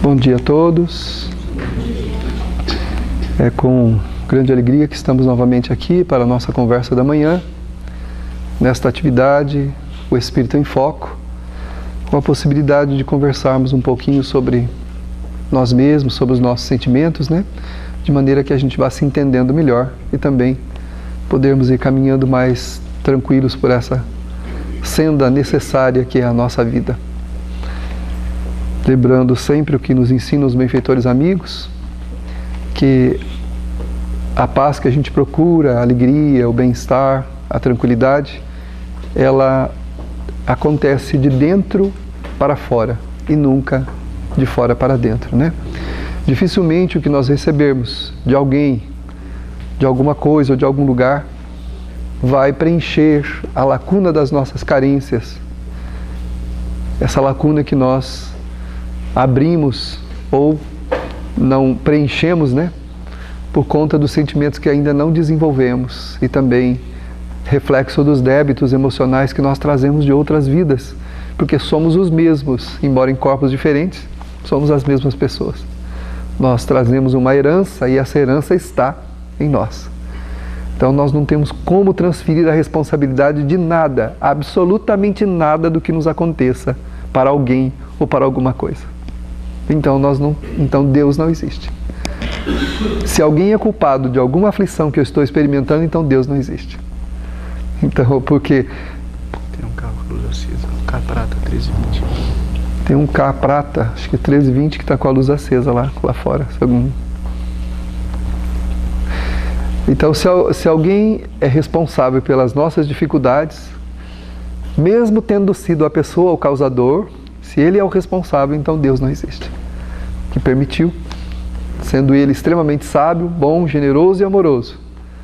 Bom dia a todos. É com grande alegria que estamos novamente aqui para a nossa conversa da manhã. Nesta atividade, o Espírito em Foco, com a possibilidade de conversarmos um pouquinho sobre nós mesmos, sobre os nossos sentimentos, né? De maneira que a gente vá se entendendo melhor e também podermos ir caminhando mais tranquilos por essa senda necessária que é a nossa vida. Lembrando sempre o que nos ensinam os benfeitores amigos, que a paz que a gente procura, a alegria, o bem-estar, a tranquilidade, ela acontece de dentro para fora e nunca de fora para dentro, né? Dificilmente o que nós recebermos de alguém, de alguma coisa ou de algum lugar, vai preencher a lacuna das nossas carências, essa lacuna que nós abrimos ou não preenchemos, né? Por conta dos sentimentos que ainda não desenvolvemos e também reflexo dos débitos emocionais que nós trazemos de outras vidas, porque somos os mesmos, embora em corpos diferentes, somos as mesmas pessoas. Nós trazemos uma herança e essa herança está em nós. Então nós não temos como transferir a responsabilidade de nada, absolutamente nada do que nos aconteça para alguém ou para alguma coisa. Então Deus não existe. Se alguém é culpado de alguma aflição que eu estou experimentando, então Deus não existe. Então, porque... Tem um carro com luz acesa, um K prata 1320. Tem um K prata, acho que 1320, que está com a luz acesa lá fora. Então, se alguém é responsável pelas nossas dificuldades, mesmo tendo sido a pessoa o causador, se ele é o responsável, então Deus não existe. Que permitiu, sendo ele extremamente sábio, bom, generoso e amoroso,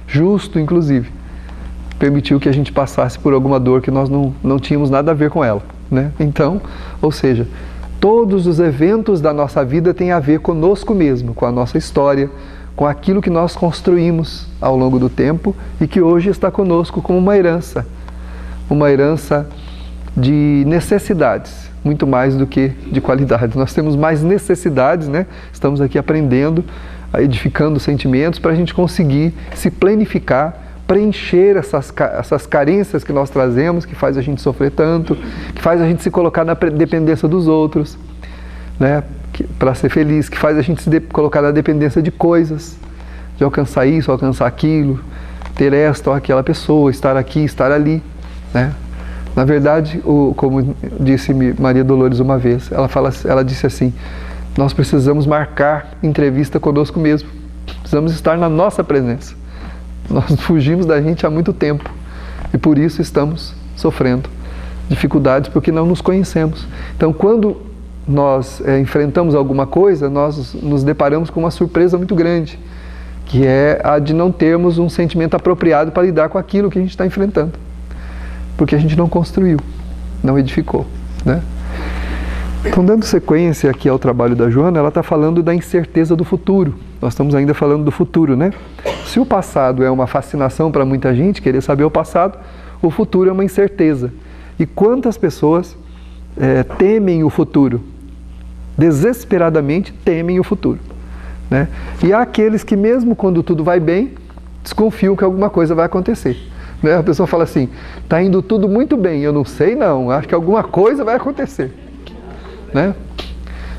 justo inclusive, permitiu que a gente passasse por alguma dor que nós não tínhamos nada a ver com ela, né? Então, ou seja, todos os eventos da nossa vida têm a ver conosco mesmo, com a nossa história, com aquilo que nós construímos ao longo do tempo e que hoje está conosco como uma herança de necessidades, muito mais do que de qualidade. Nós temos mais necessidades, né? Estamos aqui aprendendo, edificando sentimentos para a gente conseguir se planificar, preencher essas carências que nós trazemos, que faz a gente sofrer tanto, que faz a gente se colocar na dependência dos outros, né? Para ser feliz, que faz a gente se colocar na dependência de coisas, de alcançar isso, alcançar aquilo, ter esta ou aquela pessoa, estar aqui, estar ali, né? Na verdade, como disse Maria Dolores uma vez, ela disse assim: nós precisamos marcar entrevista conosco mesmo, precisamos estar na nossa presença. Nós fugimos da gente há muito tempo e por isso estamos sofrendo dificuldades, porque não nos conhecemos. Então, quando nós enfrentamos alguma coisa, nós nos deparamos com uma surpresa muito grande, que é a de não termos um sentimento apropriado para lidar com aquilo que a gente está enfrentando. Porque a gente não construiu, não edificou, né? Então, dando sequência aqui ao trabalho da Joana, ela está falando da incerteza do futuro. Nós estamos ainda falando do futuro, né? Se o passado é uma fascinação para muita gente, querer saber o passado, o futuro é uma incerteza. E quantas pessoas temem o futuro? Desesperadamente temem o futuro, né? E há aqueles que mesmo quando tudo vai bem, desconfiam que alguma coisa vai acontecer. A pessoa fala assim: está indo tudo muito bem, eu não sei não, acho que alguma coisa vai acontecer, né?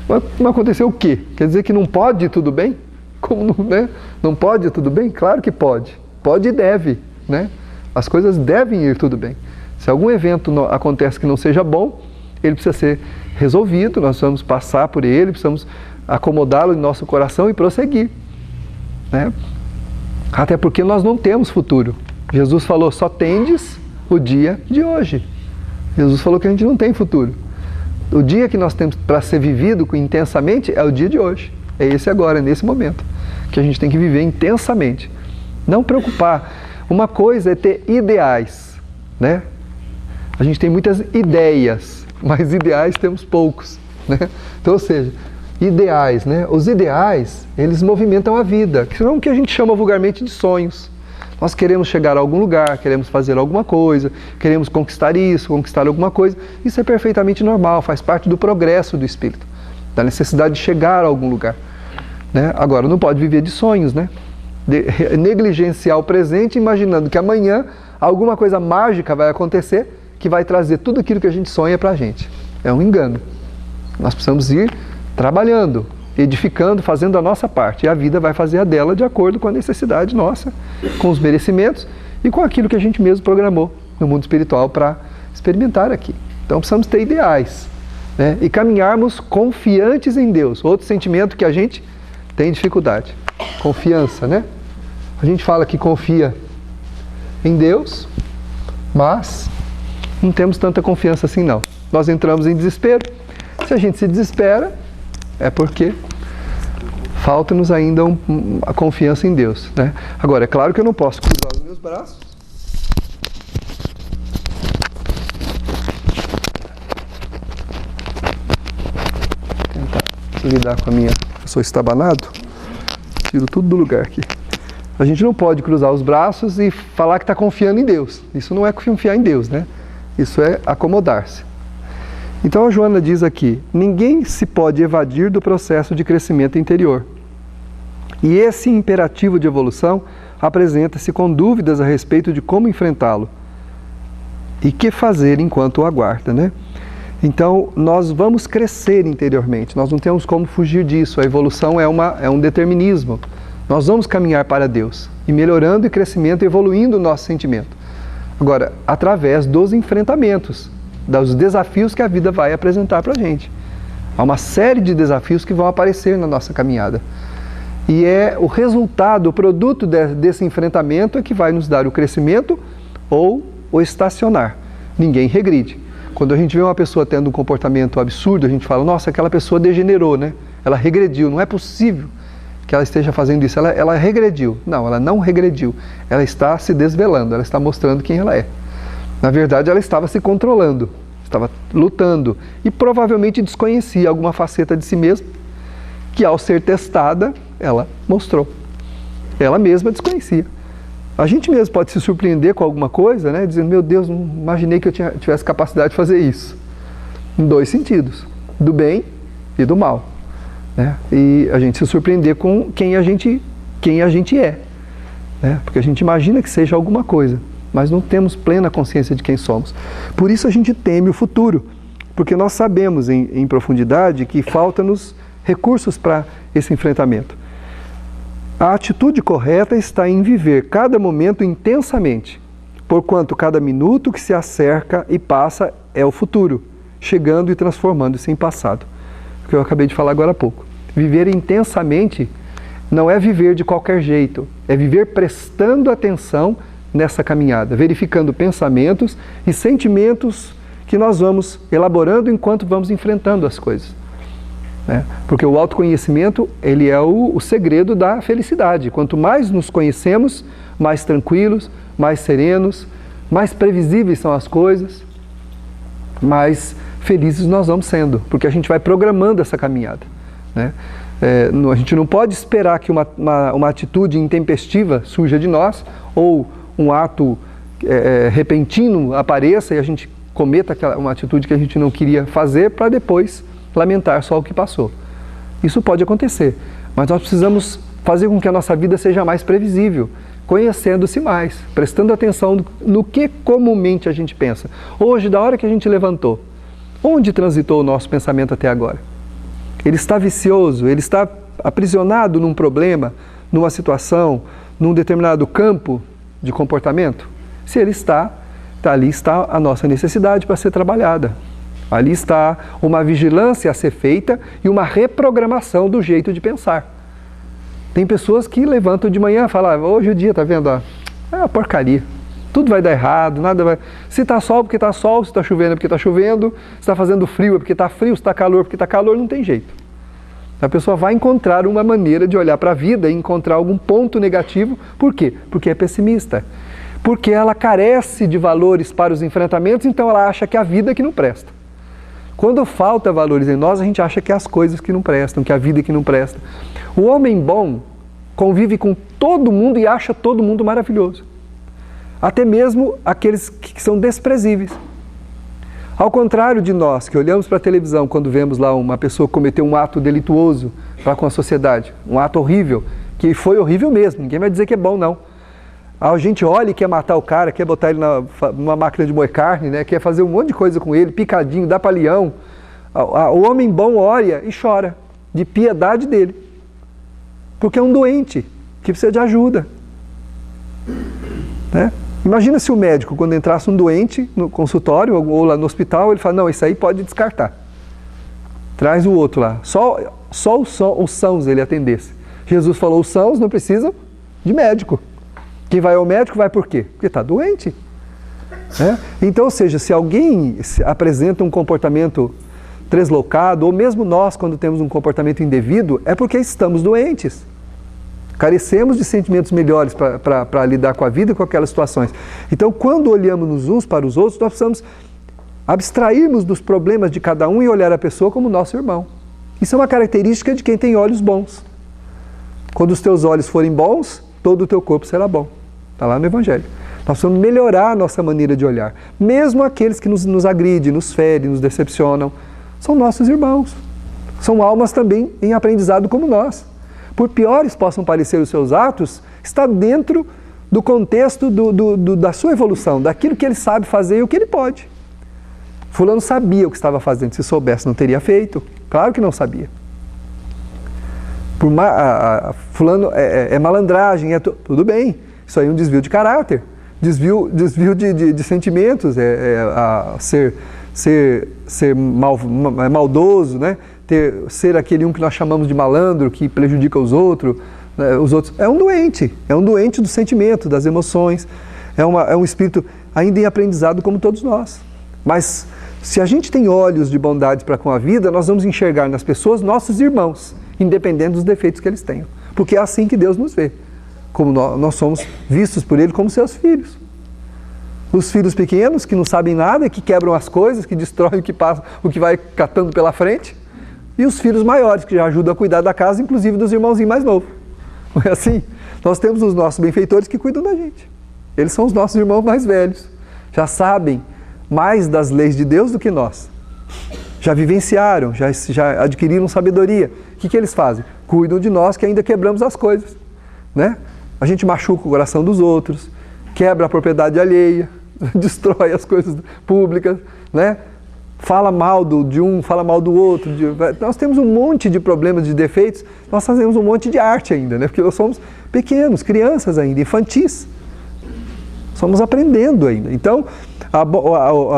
Mas não aconteceu o quê? Quer dizer que não pode ir tudo bem? Como não, né? Não pode ir tudo bem? Claro que pode, pode e deve, né? As coisas devem ir tudo bem. Se algum evento acontece que não seja bom, ele precisa ser resolvido, nós vamos passar por ele, precisamos acomodá-lo em nosso coração e prosseguir, né? Até porque nós não temos futuro. Jesus falou: só tendes o dia de hoje. Jesus falou que a gente não tem futuro. O dia que nós temos para ser vivido intensamente é o dia de hoje. É esse agora, é nesse momento, que a gente tem que viver intensamente. Não preocupar. Uma coisa é ter ideais, né? A gente tem muitas ideias, mas ideais temos poucos, né? Então, ou seja, ideais, né? Os ideais, eles movimentam a vida, que são o que a gente chama vulgarmente de sonhos. Nós queremos chegar a algum lugar, queremos fazer alguma coisa, queremos conquistar isso, conquistar alguma coisa. Isso é perfeitamente normal, faz parte do progresso do espírito. da necessidade de chegar a algum lugar, né? Agora, não pode viver de sonhos, né? Negligenciar o presente, imaginando que amanhã alguma coisa mágica vai acontecer que vai trazer tudo aquilo que a gente sonha para a gente. É um engano. Nós precisamos ir trabalhando, edificando, fazendo a nossa parte. E a vida vai fazer a dela de acordo com a necessidade nossa, com os merecimentos e com aquilo que a gente mesmo programou no mundo espiritual para experimentar aqui. Então precisamos ter ideais, né? E caminharmos confiantes em Deus. Outro sentimento que a gente tem dificuldade. Confiança, né? A gente fala que confia em Deus, mas não temos tanta confiança assim não. Nós entramos em desespero. Se a gente se desespera, é porque falta-nos ainda a confiança em Deus, né? Agora, é claro que eu não posso cruzar os meus braços. Tentar lidar com a minha... Eu sou estabanado. Tiro tudo do lugar aqui. A gente não pode cruzar os braços e falar que está confiando em Deus. Isso não é confiar em Deus, né? Isso é acomodar-se. Então a Joana diz aqui, ninguém se pode evadir do processo de crescimento interior. E esse imperativo de evolução apresenta-se com dúvidas a respeito de como enfrentá-lo e que fazer enquanto o aguarda, né? Então nós vamos crescer interiormente, nós não temos como fugir disso, a evolução é um determinismo. Nós vamos caminhar para Deus, e melhorando e crescimento, evoluindo o nosso sentimento. Agora, através dos enfrentamentos, dos desafios que a vida vai apresentar para a gente. Há uma série de desafios que vão aparecer na nossa caminhada. E é o resultado, o produto desse enfrentamento é que vai nos dar o crescimento ou o estacionar. Ninguém regride. Quando a gente vê uma pessoa tendo um comportamento absurdo, a gente fala, nossa, aquela pessoa degenerou, né? Ela regrediu, não é possível que ela esteja fazendo isso, ela regrediu. Não, ela não regrediu. Ela está se desvelando, ela está mostrando quem ela é. Na verdade, ela estava se controlando, estava lutando e provavelmente desconhecia alguma faceta de si mesma que, ao ser testada, ela mostrou. Ela mesma desconhecia. A gente mesmo pode se surpreender com alguma coisa, né? Dizendo, meu Deus, não imaginei que eu tivesse capacidade de fazer isso. Em dois sentidos, do bem e do mal. Né? E a gente se surpreender com quem a gente é, né? Porque a gente imagina que seja alguma coisa, mas não temos plena consciência de quem somos. Por isso a gente teme o futuro, porque nós sabemos em profundidade que faltam-nos recursos para esse enfrentamento. A atitude correta está em viver cada momento intensamente, porquanto cada minuto que se acerca e passa é o futuro, chegando e transformando-se em passado. O que eu acabei de falar agora há pouco. Viver intensamente não é viver de qualquer jeito, é viver prestando atenção nessa caminhada, verificando pensamentos e sentimentos que nós vamos elaborando enquanto vamos enfrentando as coisas. Né? Porque o autoconhecimento, ele é o segredo da felicidade. Quanto mais nos conhecemos, mais tranquilos, mais serenos, mais previsíveis são as coisas, mais felizes nós vamos sendo, porque a gente vai programando essa caminhada. Né? A gente não pode esperar que uma atitude intempestiva surja de nós, ou um ato repentino apareça e a gente cometa uma atitude que a gente não queria fazer para depois lamentar só o que passou. Isso pode acontecer, mas nós precisamos fazer com que a nossa vida seja mais previsível, conhecendo-se mais, prestando atenção no que comumente a gente pensa. Hoje, da hora que a gente levantou, onde transitou o nosso pensamento até agora? Ele está vicioso, ele está aprisionado num problema, numa situação, num determinado campo de comportamento? Se ele está, ali está a nossa necessidade para ser trabalhada. Ali está uma vigilância a ser feita e uma reprogramação do jeito de pensar. Tem pessoas que levantam de manhã e falam, hoje o dia, tá vendo? É uma porcaria. Tudo vai dar errado, nada vai... Se está sol, porque está sol, se está chovendo, porque está chovendo, se está fazendo frio, é porque está frio, se está calor, porque está calor, não tem jeito. A pessoa vai encontrar uma maneira de olhar para a vida e encontrar algum ponto negativo. Por quê? Porque é pessimista. Porque ela carece de valores para os enfrentamentos, então ela acha que a vida é que não presta. Quando falta valores em nós, a gente acha que é as coisas que não prestam, que é a vida que não presta. O homem bom convive com todo mundo e acha todo mundo maravilhoso. Até mesmo aqueles que são desprezíveis. Ao contrário de nós, que olhamos para a televisão quando vemos lá uma pessoa cometer um ato delituoso para com a sociedade, um ato horrível, que foi horrível mesmo, ninguém vai dizer que é bom, não. A gente olha e quer matar o cara, quer botar ele numa máquina de moer carne, né? Quer fazer um monte de coisa com ele, picadinho, dá pra leão. O homem bom olha e chora, de piedade dele. Porque é um doente, que precisa de ajuda. Né? Imagina se o médico, quando entrasse um doente no consultório ou lá no hospital, ele fala, não, isso aí pode descartar. Traz o outro lá. Só os sãos ele atendesse. Jesus falou, os sãos não precisam de médico. Quem vai ao médico vai por quê? Porque está doente. Né? Então, ou seja, se alguém apresenta um comportamento translocado, ou mesmo nós, quando temos um comportamento indevido, é porque estamos doentes. Carecemos de sentimentos melhores para lidar com a vida e com aquelas situações. Então, quando olhamos uns para os outros, nós precisamos abstrairmos dos problemas de cada um e olhar a pessoa como nosso irmão. Isso é uma característica de quem tem olhos bons. Quando os teus olhos forem bons, todo o teu corpo será bom. Está lá no Evangelho. Nós precisamos melhorar a nossa maneira de olhar. Mesmo aqueles que nos agridem, nos ferem, nos decepcionam, são nossos irmãos. São almas também em aprendizado como nós. Por piores possam parecer os seus atos, está dentro do contexto da sua evolução, daquilo que ele sabe fazer e o que ele pode. Fulano sabia o que estava fazendo, se soubesse não teria feito. Claro que não sabia. Fulano é malandragem, tudo bem, isso aí é um desvio de caráter, desvio de sentimentos, ser maldoso, né? Ser aquele um que nós chamamos de malandro, que prejudica os outros, né? É um doente do sentimento, das emoções, é um espírito ainda em aprendizado como todos nós. Mas se a gente tem olhos de bondade para com a vida, nós vamos enxergar nas pessoas nossos irmãos, independente dos defeitos que eles tenham. Porque é assim que Deus nos vê. Como nós somos vistos por Ele como seus filhos. Os filhos pequenos, que não sabem nada, que quebram as coisas, que destroem o que vai catando pela frente. E os filhos maiores, que já ajudam a cuidar da casa, inclusive dos irmãozinhos mais novos. Não é assim? Nós temos os nossos benfeitores que cuidam da gente. Eles são os nossos irmãos mais velhos. Já sabem mais das leis de Deus do que nós. Já vivenciaram, já adquiriram sabedoria. O que eles fazem? Cuidam de nós que ainda quebramos as coisas. Né? A gente machuca o coração dos outros, quebra a propriedade alheia, destrói as coisas públicas, né? Fala mal de um, fala mal do outro. Nós temos um monte de problemas, de defeitos, nós fazemos um monte de arte ainda, né? Porque nós somos pequenos, crianças ainda, infantis. Somos aprendendo ainda. Então,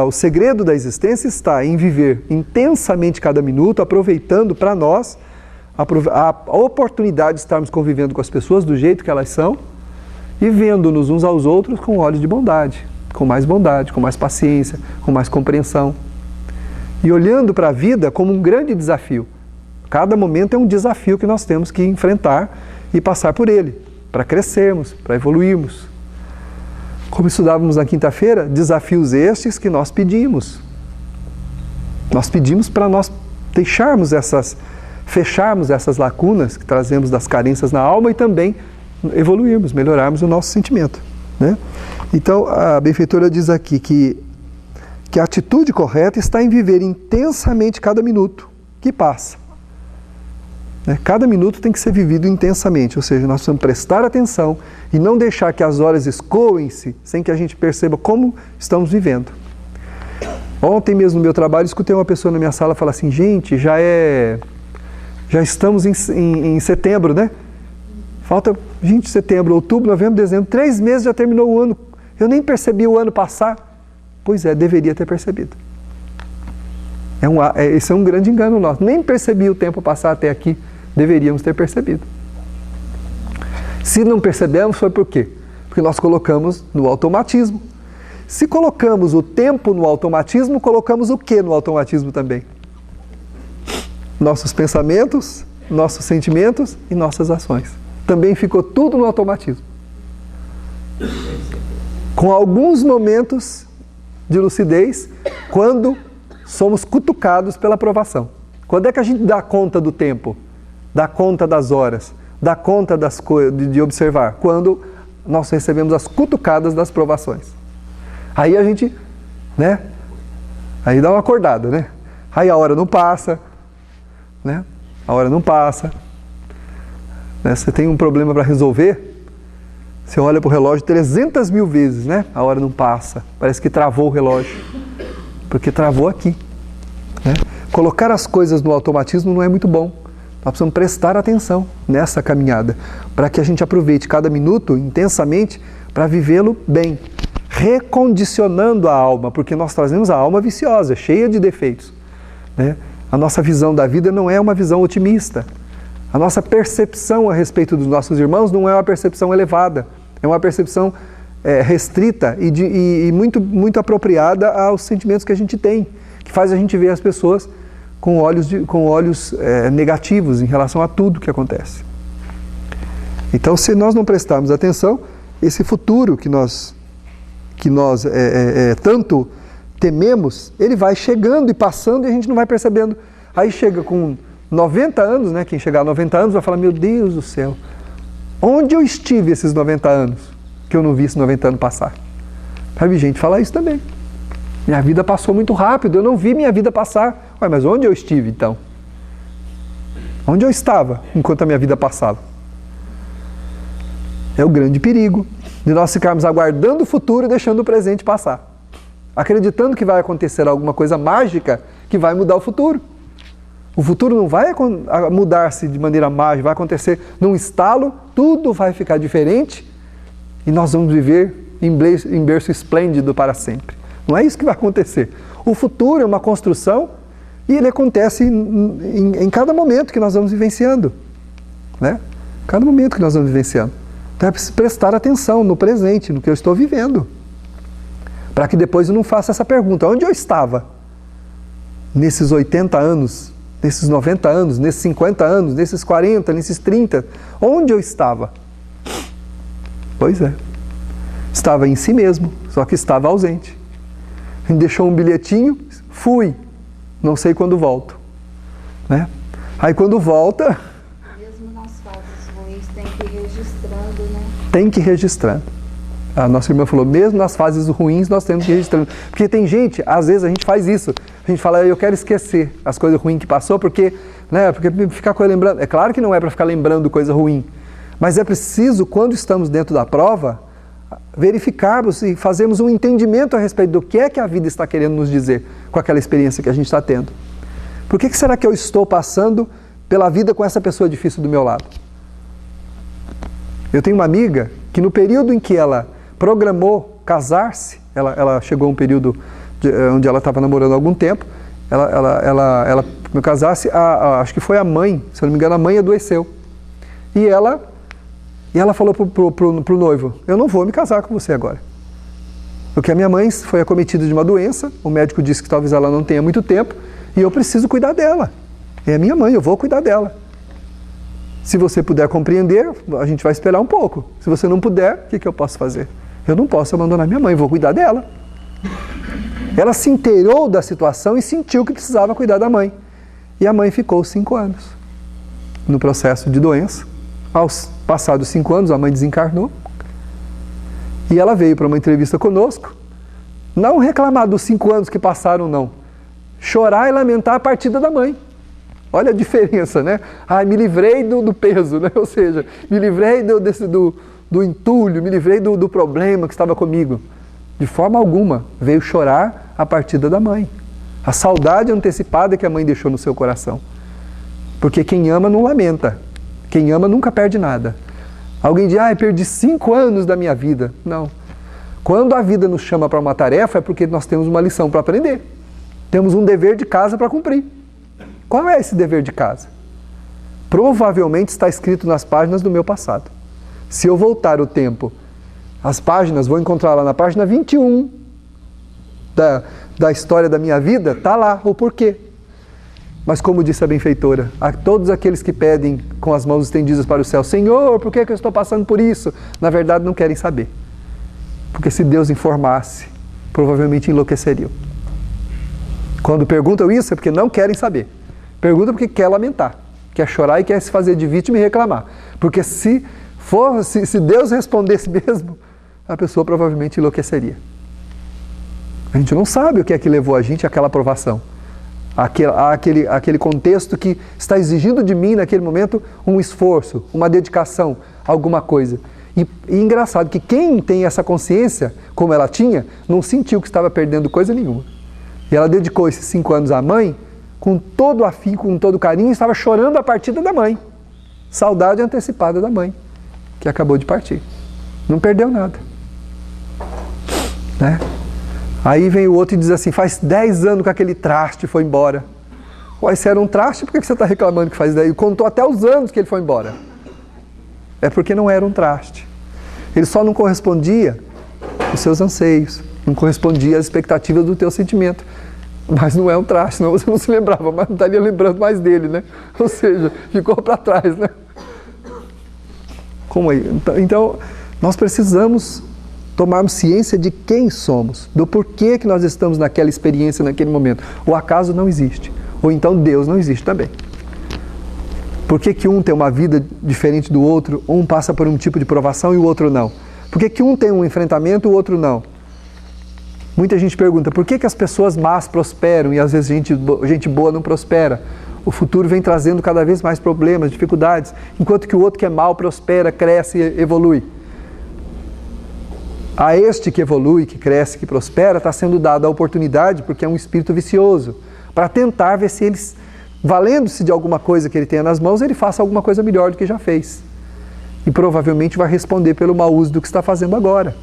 o segredo da existência está em viver intensamente cada minuto, aproveitando para nós a oportunidade de estarmos convivendo com as pessoas do jeito que elas são e vendo-nos uns aos outros com olhos de bondade, com mais paciência, com mais compreensão. E olhando para a vida como um grande desafio. Cada momento é um desafio que nós temos que enfrentar e passar por ele, para crescermos, para evoluirmos. Como estudávamos na quinta-feira, desafios estes que nós pedimos. Nós pedimos para nós fecharmos essas lacunas que trazemos das carências na alma e também evoluirmos, melhorarmos o nosso sentimento. Né? Então, a benfeitora diz aqui que a atitude correta está em viver intensamente cada minuto que passa. Né? Cada minuto tem que ser vivido intensamente, ou seja, nós precisamos prestar atenção e não deixar que as horas escoem-se sem que a gente perceba como estamos vivendo. Ontem mesmo no meu trabalho, escutei uma pessoa na minha sala falar assim, gente, já estamos em setembro, né? Falta, setembro, outubro, novembro, dezembro, 3 meses já terminou o ano. Eu nem percebi o ano passar. Pois é, deveria ter percebido. Esse é um grande engano nosso. Nem percebi o tempo passar até aqui. Deveríamos ter percebido. Se não percebemos, foi por quê? Porque nós colocamos no automatismo. Se colocamos o tempo no automatismo, colocamos o que no automatismo também? Nossos pensamentos, nossos sentimentos e nossas ações. Também ficou tudo no automatismo. Com alguns momentos de lucidez, quando somos cutucados pela provação. Quando é que a gente dá conta do tempo? Dá conta das horas? Dá conta das coisas, de observar? Quando nós recebemos as cutucadas das provações. Aí a gente, né? Aí dá uma acordada, né? Aí a hora não passa, né? A hora não passa. Né? Você tem um problema para resolver, você olha para o relógio 300 mil vezes, né? A hora não passa. Parece que travou o relógio. Porque travou aqui. Né? Colocar as coisas no automatismo não é muito bom. Nós precisamos prestar atenção nessa caminhada, para que a gente aproveite cada minuto intensamente para vivê-lo bem, recondicionando a alma, porque nós trazemos a alma viciosa, cheia de defeitos. Né? A nossa visão da vida não é uma visão otimista. A nossa percepção a respeito dos nossos irmãos não é uma percepção elevada, é uma percepção restrita e muito apropriada aos sentimentos que a gente tem, que faz a gente ver as pessoas com olhos negativos em relação a tudo que acontece. Então, se nós não prestarmos atenção, esse futuro que nós tanto tememos, ele vai chegando e passando e a gente não vai percebendo. Aí chega com 90 anos, né? Quem chegar a 90 anos vai falar, meu Deus do céu, onde eu estive esses 90 anos que eu não vi esses 90 anos passar? Sabe, gente, falar isso também. Minha vida passou muito rápido, eu não vi minha vida passar. Ué, mas onde eu estive então? Onde eu estava enquanto a minha vida passava? É o grande perigo de nós ficarmos aguardando o futuro e deixando o presente passar. Acreditando que vai acontecer alguma coisa mágica que vai mudar o futuro. O futuro não vai mudar-se de maneira mágica, vai acontecer num estalo, tudo vai ficar diferente e nós vamos viver em berço esplêndido para sempre. Não é isso que vai acontecer. O futuro é uma construção e ele acontece em cada momento que nós vamos vivenciando. Né? Cada momento que nós vamos vivenciando. Então é preciso prestar atenção no presente, no que eu estou vivendo. Para que depois eu não faça essa pergunta. Onde eu estava? Nesses 80 anos, nesses 90 anos, nesses 50 anos, nesses 40, nesses 30. Onde eu estava? Pois é. Estava em si mesmo, só que estava ausente. Deixou um bilhetinho, fui. Não sei quando volto. Né? Aí quando volta... Mesmo nas fases ruins tem que ir registrando, né? Tem que ir registrando. A nossa irmã falou, mesmo nas fases ruins nós temos que ir registrando. Porque tem gente, às vezes a gente faz isso. A gente fala, eu quero esquecer as coisas ruins que passou, porque ficar lembrando. É claro que não é para ficar lembrando coisa ruim. Mas é preciso, quando estamos dentro da prova, verificarmos e fazermos um entendimento a respeito do que é que a vida está querendo nos dizer com aquela experiência que a gente está tendo. Por que será que eu estou passando pela vida com essa pessoa difícil do meu lado? Eu tenho uma amiga que no período em que ela programou casar-se, ela chegou a um período onde ela estava namorando há algum tempo, ela no casasse, acho que foi a mãe, se eu não me engano, a mãe adoeceu. E ela falou pro noivo, eu não vou me casar com você agora. Porque a minha mãe foi acometida de uma doença, o médico disse que talvez ela não tenha muito tempo, e eu preciso cuidar dela. É a minha mãe, eu vou cuidar dela. Se você puder compreender, a gente vai esperar um pouco. Se você não puder, o que eu posso fazer? Eu não posso abandonar minha mãe, vou cuidar dela. Ela se inteirou da situação e sentiu que precisava cuidar da mãe. E a mãe ficou 5 anos no processo de doença. Aos passados 5 anos, a mãe desencarnou. E ela veio para uma entrevista conosco, não reclamar dos 5 anos que passaram, não. Chorar e lamentar a partida da mãe. Olha a diferença, né? Me livrei do peso, né? Ou seja, me livrei do entulho, me livrei do problema que estava comigo. De forma alguma, veio chorar a partida da mãe. A saudade antecipada que a mãe deixou no seu coração. Porque quem ama não lamenta. Quem ama nunca perde nada. Alguém diz, perdi 5 anos da minha vida. Não. Quando a vida nos chama para uma tarefa, é porque nós temos uma lição para aprender. Temos um dever de casa para cumprir. Qual é esse dever de casa? Provavelmente está escrito nas páginas do meu passado. Se eu voltar o tempo, as páginas, vou encontrar lá na página 21 da história da minha vida, está lá o porquê. Mas como disse a benfeitora, a todos aqueles que pedem com as mãos estendidas para o céu, Senhor, por que eu estou passando por isso? Na verdade não querem saber. Porque se Deus informasse, provavelmente enlouqueceriam. Quando perguntam isso é porque não querem saber. Perguntam porque quer lamentar, quer chorar e quer se fazer de vítima e reclamar. Porque se Deus respondesse mesmo, a pessoa provavelmente enlouqueceria. A gente não sabe o que é que levou a gente àquela provação. Aquele contexto que está exigindo de mim, naquele momento, um esforço, uma dedicação, alguma coisa. E engraçado que quem tem essa consciência, como ela tinha, não sentiu que estava perdendo coisa nenhuma. E ela dedicou esses 5 anos à mãe, com todo afinco, com todo carinho, e estava chorando a partida da mãe. Saudade antecipada da mãe, que acabou de partir. Não perdeu nada. Né? Aí vem o outro e diz assim, faz 10 anos que aquele traste foi embora. Ué, se era um traste, por que você está reclamando que faz 10? Contou até os anos que ele foi embora. É porque não era um traste. Ele só não correspondia aos seus anseios, não correspondia às expectativas do teu sentimento. Mas não é um traste, senão você não se lembrava, mas não estaria lembrando mais dele, né? Ou seja, ficou para trás, né? Como aí? Então, nós precisamos tomarmos ciência de quem somos, do porquê que nós estamos naquela experiência, naquele momento. O acaso não existe, ou então Deus não existe também. Por que que um tem uma vida diferente do outro, um passa por um tipo de provação e o outro não? Por que que um tem um enfrentamento e o outro não? Muita gente pergunta, por que que as pessoas más prosperam e às vezes gente boa não prospera? O futuro vem trazendo cada vez mais problemas, dificuldades, enquanto que o outro que é mal prospera, cresce e evolui. A este que evolui, que cresce, que prospera, está sendo dada a oportunidade, porque é um espírito vicioso, para tentar ver se eles, valendo-se de alguma coisa que ele tenha nas mãos, ele faça alguma coisa melhor do que já fez. E provavelmente vai responder pelo mau uso do que está fazendo agora.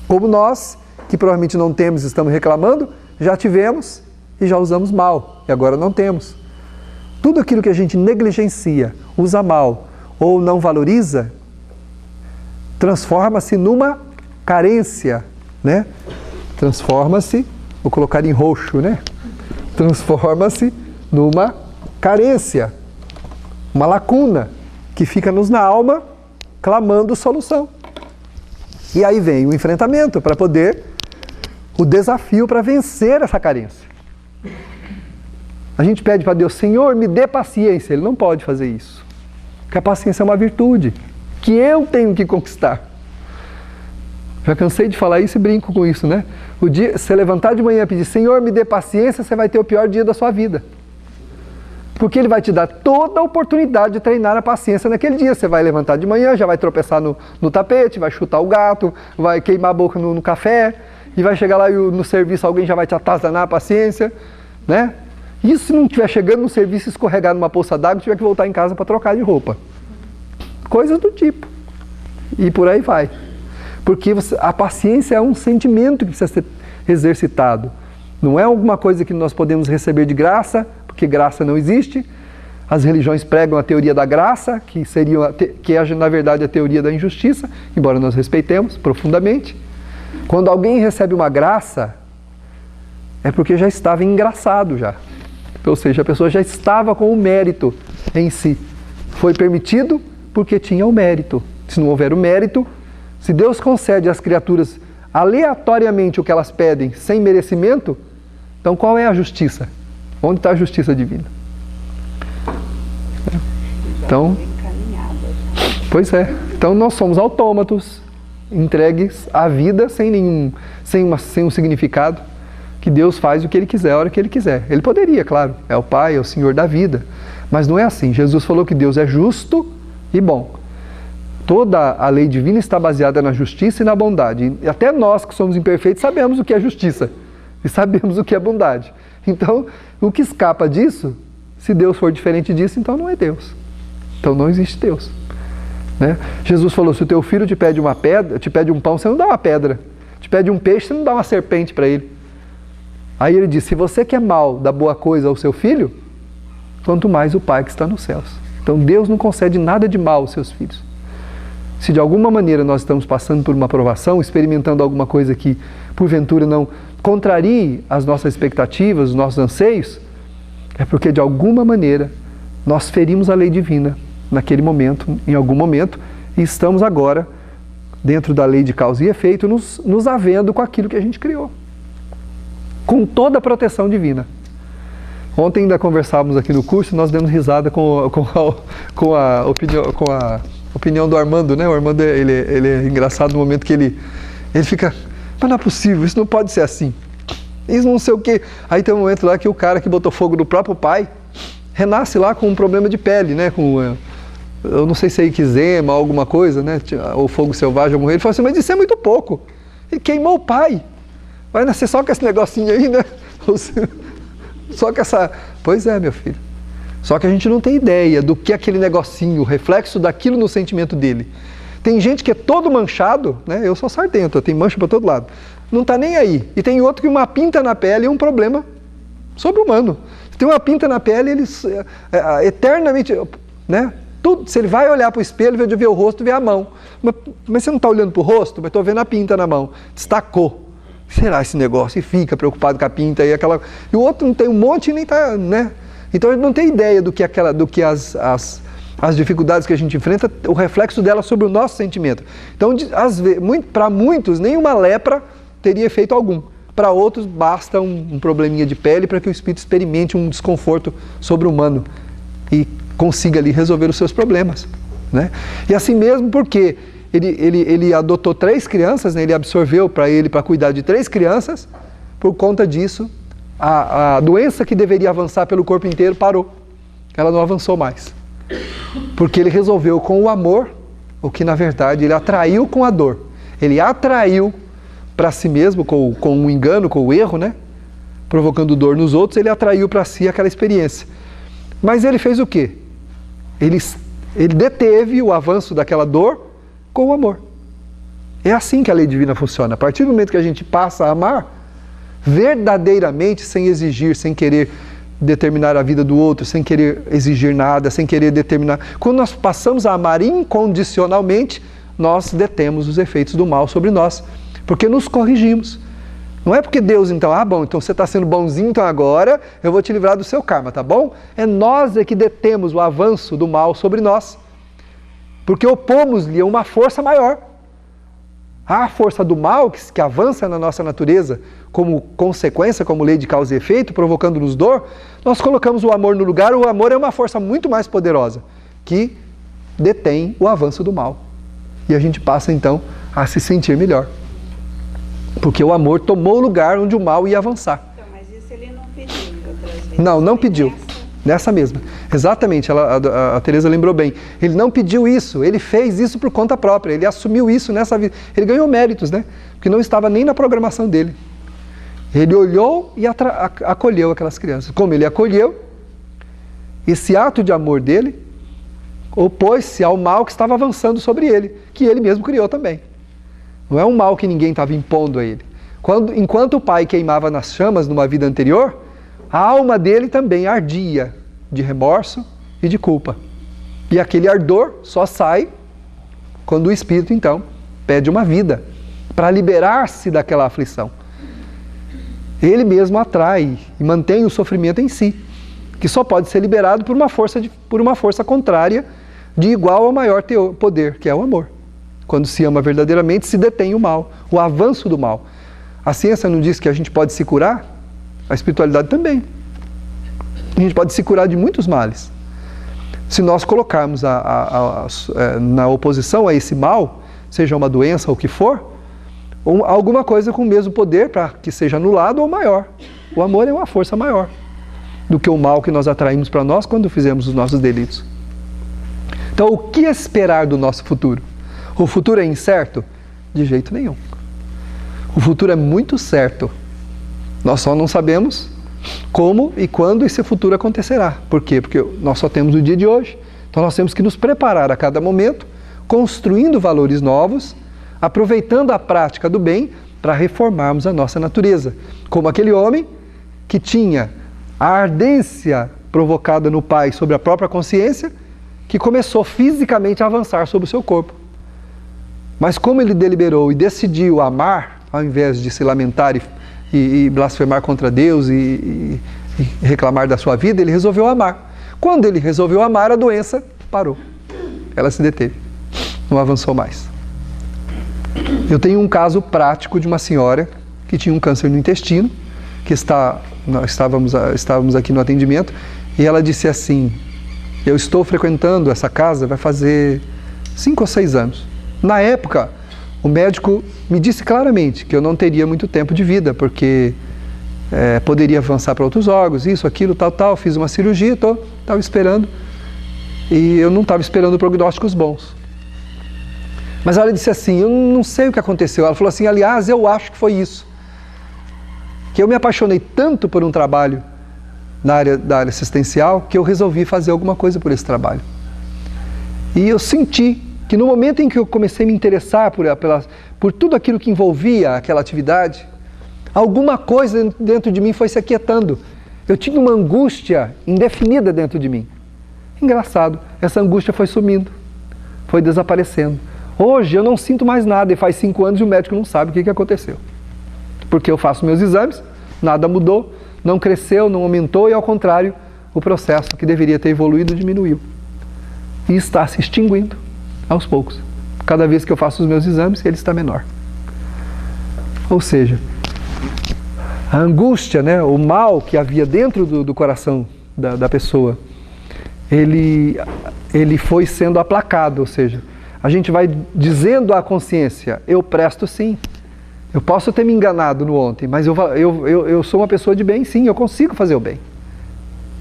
Como nós, que provavelmente não temos e estamos reclamando, já tivemos e já usamos mal, e agora não temos. Tudo aquilo que a gente negligencia, usa mal ou não valoriza, transforma-se numa carência, né? Transforma-se, vou colocar em roxo, né? Transforma-se numa carência, uma lacuna que fica-nos na alma clamando solução. E aí vem o enfrentamento para poder, o desafio para vencer essa carência. A gente pede para Deus, Senhor, me dê paciência. Ele não pode fazer isso. Porque a paciência é uma virtude que eu tenho que conquistar. Já cansei de falar isso e brinco com isso, né? O dia, se você levantar de manhã e pedir, Senhor, me dê paciência, você vai ter o pior dia da sua vida. Porque Ele vai te dar toda a oportunidade de treinar a paciência naquele dia. Você vai levantar de manhã, já vai tropeçar no tapete, vai chutar o gato, vai queimar a boca no café, e vai chegar lá e no serviço alguém já vai te atazanar a paciência, né? E se não estiver chegando no serviço, escorregar numa poça d'água, tiver que voltar em casa para trocar de roupa. Coisas do tipo. E por aí vai. Porque a paciência é um sentimento que precisa ser exercitado. Não é alguma coisa que nós podemos receber de graça, porque graça não existe. As religiões pregam a teoria da graça, que é na verdade a teoria da injustiça, embora nós respeitemos profundamente. Quando alguém recebe uma graça, é porque já estava engraçado já. Ou seja, a pessoa já estava com o mérito em si. Foi permitido porque tinha o mérito. Se não houver o mérito, se Deus concede às criaturas aleatoriamente o que elas pedem, sem merecimento, então qual é a justiça? Onde está a justiça divina? Então, pois é. Então nós somos autômatos, entregues à vida sem um significado, que Deus faz o que Ele quiser, a hora que Ele quiser. Ele poderia, claro, é o Pai, é o Senhor da vida, mas não é assim. Jesus falou que Deus é justo e bom. Toda a lei divina está baseada na justiça e na bondade. E até nós que somos imperfeitos sabemos o que é justiça e sabemos o que é bondade. Então, o que escapa disso, se Deus for diferente disso, então não é Deus. Então não existe Deus. Né? Jesus falou, se o teu filho te pede uma pedra, te pede um pão, você não dá uma pedra. Te pede um peixe, você não dá uma serpente para ele. Aí ele diz, se você quer mal da boa coisa ao seu filho, quanto mais o Pai que está nos céus. Então Deus não concede nada de mal aos seus filhos. Se de alguma maneira nós estamos passando por uma provação, experimentando alguma coisa que, porventura, não contrarie as nossas expectativas, os nossos anseios, é porque de alguma maneira nós ferimos a lei divina naquele momento, em algum momento, e estamos agora, dentro da lei de causa e efeito, nos havendo com aquilo que a gente criou. Com toda a proteção divina. Ontem ainda conversávamos aqui no curso, nós demos risada com a opinião do Armando, né? O Armando, ele é engraçado no momento que ele fica, mas não é possível, isso não pode ser assim. isso não sei o quê. Aí tem um momento lá que o cara que botou fogo no próprio pai renasce lá com um problema de pele, né? Eu não sei se é eczema, alguma coisa, né? Ou fogo selvagem, algum. Ele falou assim, mas isso é muito pouco. Ele queimou o pai. Vai nascer só com esse negocinho aí, né? Só com essa... Pois é, meu filho. Só que a gente não tem ideia do que aquele negocinho, o reflexo daquilo no sentimento dele. Tem gente que é todo manchado, né? Eu sou sartento, eu tenho mancha para todo lado. Não está nem aí. E tem outro que uma pinta na pele é um problema sobre-humano. Se tem uma pinta na pele, ele eternamente, né? Tudo, se ele vai olhar para o espelho, vai ver o rosto, vê a mão. Mas você não está olhando para o rosto? Mas estou vendo a pinta na mão. Destacou. Será esse negócio? E fica preocupado com a pinta e aquela... E o outro não tem um monte e nem está, né? Então ele não tem ideia do que as dificuldades que a gente enfrenta, o reflexo delas sobre o nosso sentimento. Então, para muitos, nenhuma lepra teria efeito algum. Para outros, basta um probleminha de pele para que o espírito experimente um desconforto sobre-humano e consiga ali resolver os seus problemas, né? E assim mesmo porque ele adotou 3 crianças, né? Ele absorveu para cuidar de 3 crianças, por conta disso, a doença que deveria avançar pelo corpo inteiro parou. Ela não avançou mais. Porque ele resolveu com o amor, o que na verdade ele atraiu com a dor. Ele atraiu para si mesmo, com o engano, com o erro, né? Provocando dor nos outros, ele atraiu para si aquela experiência. Mas ele fez o quê? Ele deteve o avanço daquela dor com o amor. É assim que a lei divina funciona. A partir do momento que a gente passa a amar, verdadeiramente, sem exigir, sem querer determinar a vida do outro, sem querer exigir nada, sem querer determinar. Quando nós passamos a amar incondicionalmente, nós detemos os efeitos do mal sobre nós, porque nos corrigimos. Não é porque Deus, então, bom, então você está sendo bonzinho, então agora eu vou te livrar do seu karma, tá bom? É nós que detemos o avanço do mal sobre nós, porque opomos-lhe uma força maior. A força do mal que avança na nossa natureza como consequência, como lei de causa e efeito, provocando-nos dor, nós colocamos o amor no lugar. O amor é uma força muito mais poderosa, que detém o avanço do mal. E a gente passa então a se sentir melhor. Porque o amor tomou o lugar onde o mal ia avançar. Então, mas isso ele não pediu outras vezes. Não pediu. Nessa mesma. Exatamente, a Teresa lembrou bem. Ele não pediu isso, ele fez isso por conta própria, ele assumiu isso nessa vida. Ele ganhou méritos, né? Porque não estava nem na programação dele. Ele olhou e acolheu aquelas crianças. Como ele acolheu, esse ato de amor dele opôs-se ao mal que estava avançando sobre ele, que ele mesmo criou também. Não é um mal que ninguém estava impondo a ele. Enquanto o pai queimava nas chamas numa vida anterior, a alma dele também ardia de remorso e de culpa. E aquele ardor só sai quando o espírito, então, pede uma vida para liberar-se daquela aflição. Ele mesmo atrai e mantém o sofrimento em si, que só pode ser liberado por uma força contrária de igual ou maior poder, que é o amor. Quando se ama verdadeiramente, se detém o mal, o avanço do mal. A ciência não diz que a gente pode se curar? A espiritualidade também. A gente pode se curar de muitos males. Se nós colocarmos na oposição a esse mal, seja uma doença ou o que for, alguma coisa com o mesmo poder para que seja anulado ou maior. O amor é uma força maior do que o mal que nós atraímos para nós quando fizemos os nossos delitos. Então, o que esperar do nosso futuro? O futuro é incerto? De jeito nenhum. O futuro é muito certo. Nós só não sabemos como e quando esse futuro acontecerá. Por quê? Porque nós só temos o dia de hoje. Então nós temos que nos preparar a cada momento, construindo valores novos, aproveitando a prática do bem para reformarmos a nossa natureza. Como aquele homem que tinha a ardência provocada no pai sobre a própria consciência, que começou fisicamente a avançar sobre o seu corpo. Mas como ele deliberou e decidiu amar, ao invés de se lamentar e blasfemar contra Deus e reclamar da sua vida, ele resolveu amar. Quando ele resolveu amar, a doença parou. Ela se deteve. Não avançou mais. Eu tenho um caso prático de uma senhora que tinha um câncer no intestino, que nós estávamos aqui no atendimento, e ela disse assim: eu estou frequentando essa casa, vai fazer 5 ou 6 anos. Na época, o médico me disse claramente que eu não teria muito tempo de vida, porque poderia avançar para outros órgãos, isso, aquilo, tal, fiz uma cirurgia, estava esperando, e eu não estava esperando prognósticos bons. Mas ela disse assim, eu não sei o que aconteceu. Ela falou assim, aliás, eu acho que foi isso. Que eu me apaixonei tanto por um trabalho da área assistencial, que eu resolvi fazer alguma coisa por esse trabalho. E eu senti que no momento em que eu comecei a me interessar por tudo aquilo que envolvia aquela atividade, alguma coisa dentro de mim foi se aquietando. Eu tinha uma angústia indefinida dentro de mim. Engraçado, essa angústia foi sumindo, foi desaparecendo. Hoje eu não sinto mais nada e faz 5 anos e o médico não sabe o que aconteceu. Porque eu faço meus exames, nada mudou, não cresceu, não aumentou e ao contrário, o processo que deveria ter evoluído diminuiu. E está se extinguindo aos poucos. Cada vez que eu faço os meus exames, ele está menor. Ou seja, a angústia, né, o mal que havia dentro do coração da pessoa, ele foi sendo aplacado, ou seja, a gente vai dizendo à consciência, eu presto sim, eu posso ter me enganado no ontem, mas eu sou uma pessoa de bem, sim, eu consigo fazer o bem.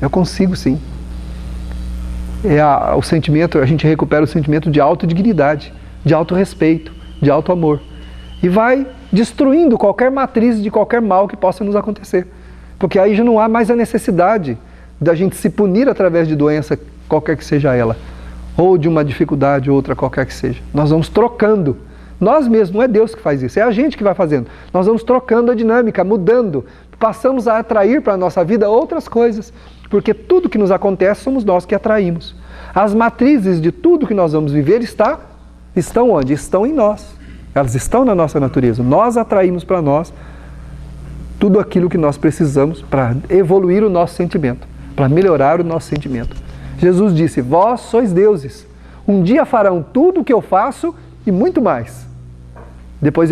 Eu consigo sim. O sentimento, a gente recupera o sentimento de autodignidade, de autorrespeito, de autoamor. E vai destruindo qualquer matriz de qualquer mal que possa nos acontecer. Porque aí já não há mais a necessidade da gente se punir através de doença, qualquer que seja ela. Ou de uma dificuldade, outra qualquer que seja. Nós vamos trocando. Nós mesmos, não é Deus que faz isso, é a gente que vai fazendo. Nós vamos trocando a dinâmica, mudando. Passamos a atrair para a nossa vida outras coisas. Porque tudo que nos acontece somos nós que atraímos. As matrizes de tudo que nós vamos viver estão onde? Estão em nós. Elas estão na nossa natureza. Nós atraímos para nós tudo aquilo que nós precisamos para evoluir o nosso sentimento, para melhorar o nosso sentimento. Jesus disse, vós sois deuses. Um dia farão tudo o que eu faço e muito mais. Depois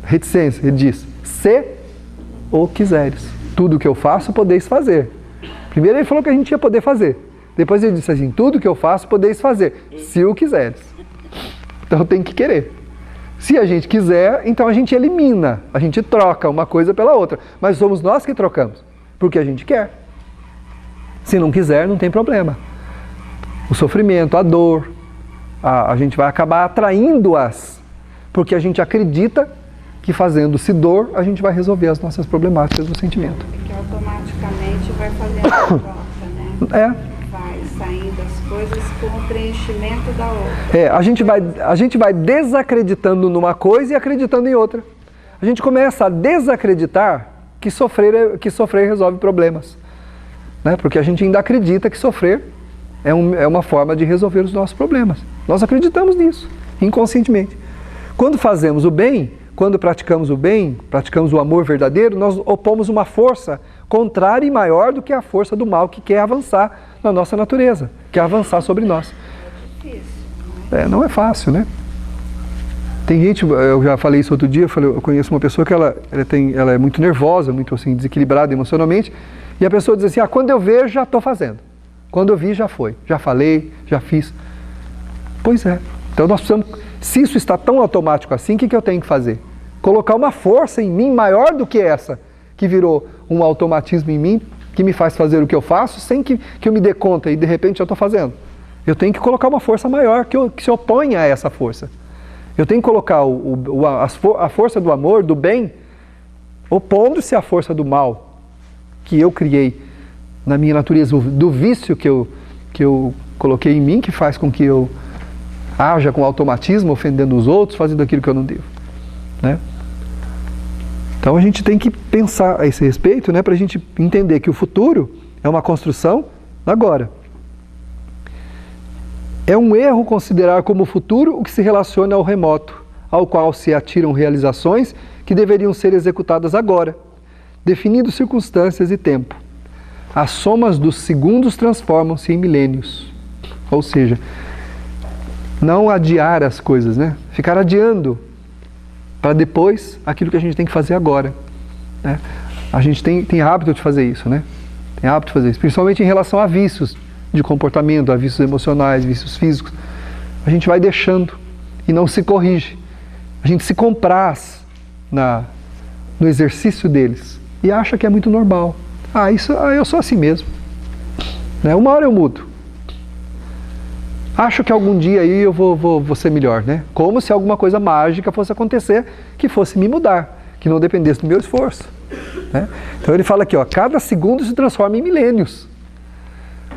reticência, ele diz, se o quiseres. Tudo o que eu faço, podeis fazer. Primeiro ele falou que a gente ia poder fazer. Depois ele disse assim, tudo que eu faço, podeis fazer, se o quiseres. Então tem que querer. Se a gente quiser, então a gente elimina, a gente troca uma coisa pela outra. Mas somos nós que trocamos, porque a gente quer. Se não quiser, não tem problema. O sofrimento, a dor, a gente vai acabar atraindo-as, porque a gente acredita que fazendo-se dor, a gente vai resolver as nossas problemáticas do sentimento. Porque automaticamente vai fazendo a troca, né? Vai saindo as coisas com o preenchimento da outra. A gente vai desacreditando numa coisa e acreditando em outra. A gente começa a desacreditar que sofrer resolve problemas. Né? Porque a gente ainda acredita que sofrer é uma forma de resolver os nossos problemas. Nós acreditamos nisso, inconscientemente. Quando fazemos o bem, quando praticamos o bem, praticamos o amor verdadeiro, nós opomos uma força contrária e maior do que a força do mal que quer avançar na nossa natureza, quer avançar sobre nós. Não é fácil, né? Tem gente, eu já falei isso outro dia, eu conheço uma pessoa que ela é muito nervosa, muito assim, desequilibrada emocionalmente, e a pessoa diz assim, quando eu vejo, já estou fazendo. Quando eu vi, já foi. Já falei, já fiz. Pois é. Então nós precisamos, se isso está tão automático assim, o que eu tenho que fazer? Colocar uma força em mim maior do que essa, que virou um automatismo em mim, que me faz fazer o que eu faço, sem que eu me dê conta e de repente eu estou fazendo. Eu tenho que colocar uma força maior que se oponha a essa força. Eu tenho que colocar a força do amor, do bem, opondo-se à força do mal que eu criei na minha natureza, do vício que eu coloquei em mim, que faz com que eu haja com automatismo, ofendendo os outros, fazendo aquilo que eu não devo. Né? Então a gente tem que pensar a esse respeito, né, para a gente entender que o futuro é uma construção agora. É um erro considerar como futuro o que se relaciona ao remoto, ao qual se atiram realizações que deveriam ser executadas agora, definindo circunstâncias e tempo. As somas dos segundos transformam-se em milênios. Ou seja, não adiar as coisas, né? Ficar adiando para depois aquilo que a gente tem que fazer agora. Né? A gente tem hábito de fazer isso, né? Tem hábito de fazer isso, principalmente em relação a vícios de comportamento, a vícios emocionais, vícios físicos. A gente vai deixando e não se corrige. A gente se compraz no exercício deles. e acha que é muito normal. Eu sou assim mesmo. Né? Uma hora eu mudo. Acho que algum dia aí eu vou ser melhor, né? Como se alguma coisa mágica fosse acontecer que fosse me mudar, que não dependesse do meu esforço. Né? Então ele fala aqui, ó, cada segundo se transforma em milênios.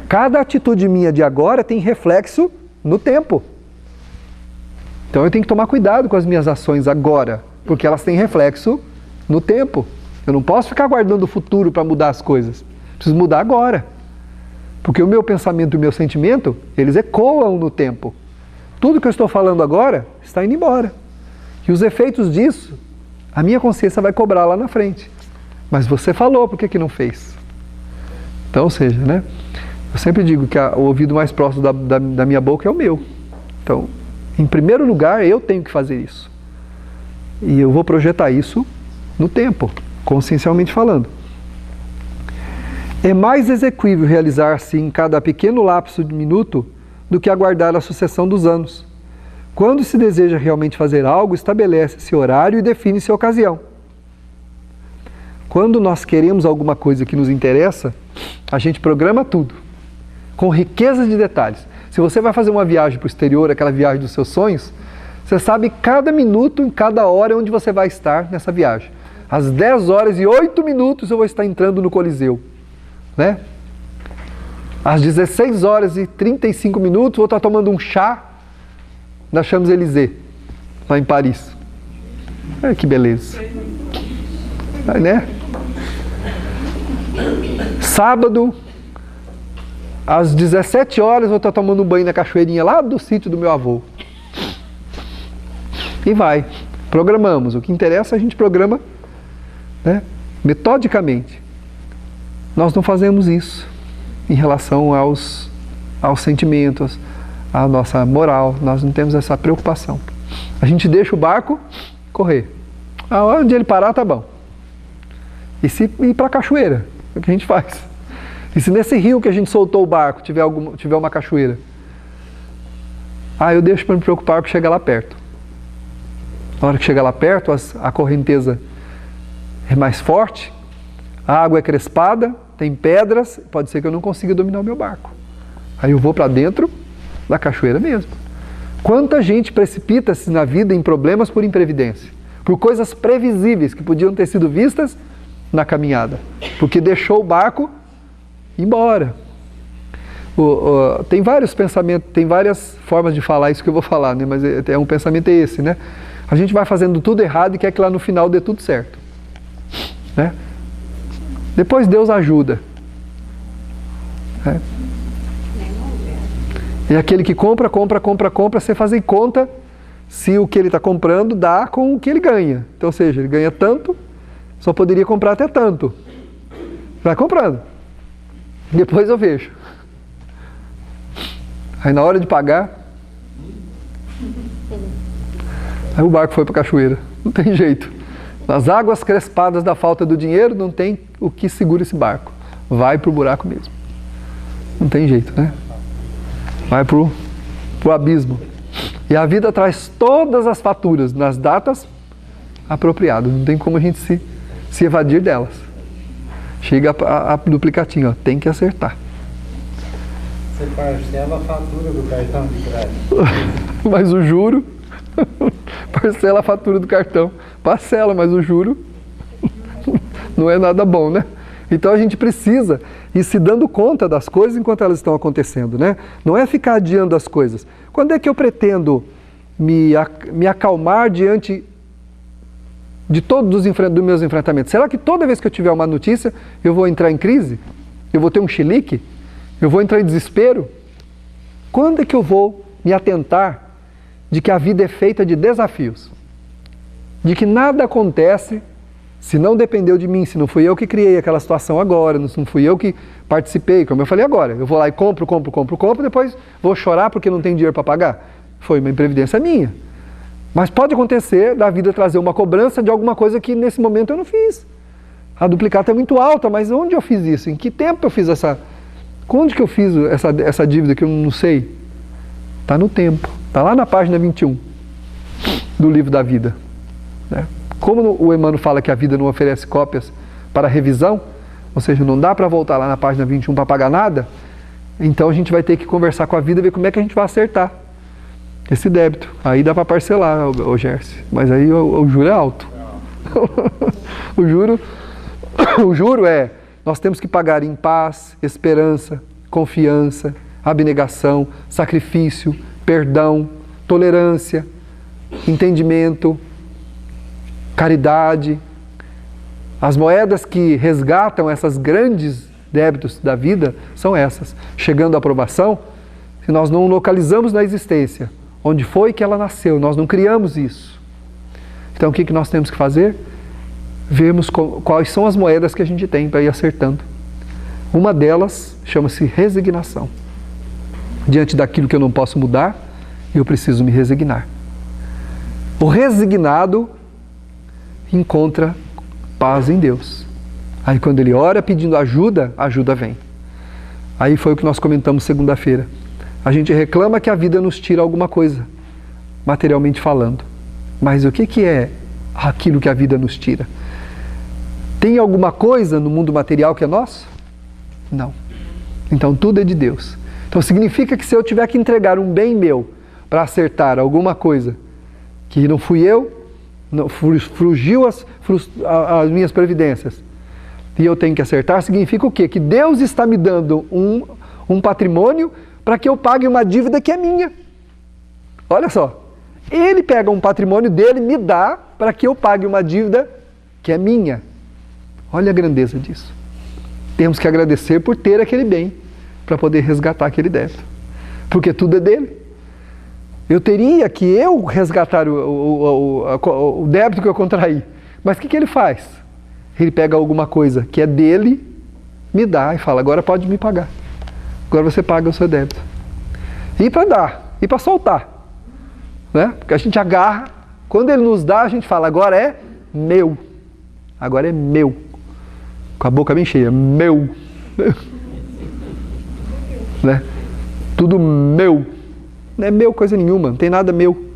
Cada atitude minha de agora tem reflexo no tempo. Então eu tenho que tomar cuidado com as minhas ações agora, porque elas têm reflexo no tempo. Eu não posso ficar aguardando o futuro para mudar as coisas. Preciso mudar agora. Porque o meu pensamento e o meu sentimento, eles ecoam no tempo. Tudo que eu estou falando agora está indo embora. E os efeitos disso, a minha consciência vai cobrar lá na frente. Mas você falou, por que não fez? Então, ou seja, né? Eu sempre digo que o ouvido mais próximo da minha boca é o meu. Então, em primeiro lugar, eu tenho que fazer isso. E eu vou projetar isso no tempo, consciencialmente falando. É mais exequível realizar assim cada pequeno lapso de minuto do que aguardar a sucessão dos anos. Quando se deseja realmente fazer algo, estabelece-se horário e define-se a ocasião. Quando nós queremos alguma coisa que nos interessa, a gente programa tudo, com riqueza de detalhes. Se você vai fazer uma viagem para o exterior, aquela viagem dos seus sonhos, você sabe cada minuto, em cada hora onde você vai estar nessa viagem. Às 10 horas e 8 minutos eu vou estar entrando no Coliseu. Né? Às 16 horas e 35 minutos vou estar tomando um chá na Champs-Élysées, lá em Paris. Que beleza. Né? Sábado, às 17 horas vou estar tomando um banho na cachoeirinha lá do sítio do meu avô. E vai. Programamos. O que interessa a gente programa, né, metodicamente. Nós não fazemos isso em relação aos sentimentos, à nossa moral. Nós não temos essa preocupação. A gente deixa o barco correr. A hora de ele parar, tá bom. E se ir para a cachoeira, é o que a gente faz. E se nesse rio que a gente soltou o barco tiver uma cachoeira, eu deixo para me preocupar que chega lá perto. Na hora que chegar lá perto, a correnteza é mais forte, a água é crespada, tem pedras, pode ser que eu não consiga dominar o meu barco. Aí eu vou para dentro da cachoeira mesmo. Quanta gente precipita-se na vida em problemas por imprevidência, por coisas previsíveis que podiam ter sido vistas na caminhada, porque deixou o barco embora. Tem vários pensamentos, tem várias formas de falar isso que eu vou falar, né? Mas um pensamento é esse, né? A gente vai fazendo tudo errado e quer que lá no final dê tudo certo, né? Depois Deus ajuda. E aquele que compra, você faz em conta se o que ele está comprando dá com o que ele ganha. Então, ou seja, ele ganha tanto, só poderia comprar até tanto. Vai comprando. Depois eu vejo. Aí na hora de pagar, aí o barco foi para a cachoeira. Não tem jeito. Nas águas crespadas da falta do dinheiro, não tem o que segura esse barco. Vai para o buraco mesmo. Não tem jeito, né? Vai para o abismo. E a vida traz todas as faturas nas datas apropriadas. Não tem como a gente se evadir delas. Chega a duplicatinho, ó, tem que acertar. Você parcela a fatura do cartão de crédito. Mas o juro... Parcela a fatura do cartão. Parcela, mas o juro não é nada bom, né? Então a gente precisa ir se dando conta das coisas enquanto elas estão acontecendo, né? Não é ficar adiando as coisas. Quando é que eu pretendo me acalmar diante de todos os meus enfrentamentos? Será que toda vez que eu tiver uma notícia, eu vou entrar em crise? Eu vou ter um chilique? Eu vou entrar em desespero? Quando é que eu vou me atentar de que a vida é feita de desafios? De que nada acontece se não dependeu de mim, se não fui eu que criei aquela situação agora, não fui eu que participei, como eu falei agora. Eu vou lá e compro, depois vou chorar porque não tem dinheiro para pagar. Foi uma imprevidência minha. Mas pode acontecer da vida trazer uma cobrança de alguma coisa que nesse momento eu não fiz. A duplicata é muito alta, mas onde eu fiz isso? Em que tempo eu fiz essa... Onde que eu fiz essa dívida que eu não sei? Está no tempo. Está lá na página 21 do livro da vida. Né? Como o Emmanuel fala que a vida não oferece cópias para revisão, ou seja, não dá para voltar lá na página 21 para pagar nada, então a gente vai ter que conversar com a vida e ver como é que a gente vai acertar esse débito. Aí dá para parcelar, o Gerson, mas aí o juro é alto. O juro é, nós temos que pagar em paz, esperança, confiança, abnegação, sacrifício, perdão, tolerância, entendimento, caridade. As moedas que resgatam essas grandes débitos da vida são essas. Chegando à aprovação, se nós não localizamos na existência onde foi que ela nasceu, nós não criamos isso. Então o que nós temos que fazer? Vermos quais são as moedas que a gente tem para ir acertando. Uma delas chama-se resignação. Diante daquilo que eu não posso mudar, eu preciso me resignar. O resignado encontra paz em Deus. Aí quando ele ora pedindo ajuda, a ajuda vem. Aí foi o que nós comentamos segunda-feira. A gente reclama que a vida nos tira alguma coisa, materialmente falando. Mas o que é aquilo que a vida nos tira? Tem alguma coisa no mundo material que é nosso? Não. Então tudo é de Deus. Então significa que se eu tiver que entregar um bem meu para acertar alguma coisa que não fui eu, não, fugiu as minhas previdências, e eu tenho que acertar, significa o quê? Que Deus está me dando um patrimônio para que eu pague uma dívida que é minha. Olha só. Ele pega um patrimônio dele e me dá para que eu pague uma dívida que é minha. Olha a grandeza disso. Temos que agradecer por ter aquele bem, para poder resgatar aquele débito. Porque tudo é dele. Eu teria que eu resgatar o débito que eu contraí. Mas o que ele faz? Ele pega alguma coisa que é dele, me dá e fala, agora pode me pagar. Agora você paga o seu débito. E para dar, e para soltar. Né? Porque a gente agarra, quando ele nos dá, a gente fala, agora é meu. Agora é meu. Com a boca bem cheia, meu. Né? Tudo meu. Não é meu coisa nenhuma, não tem nada meu.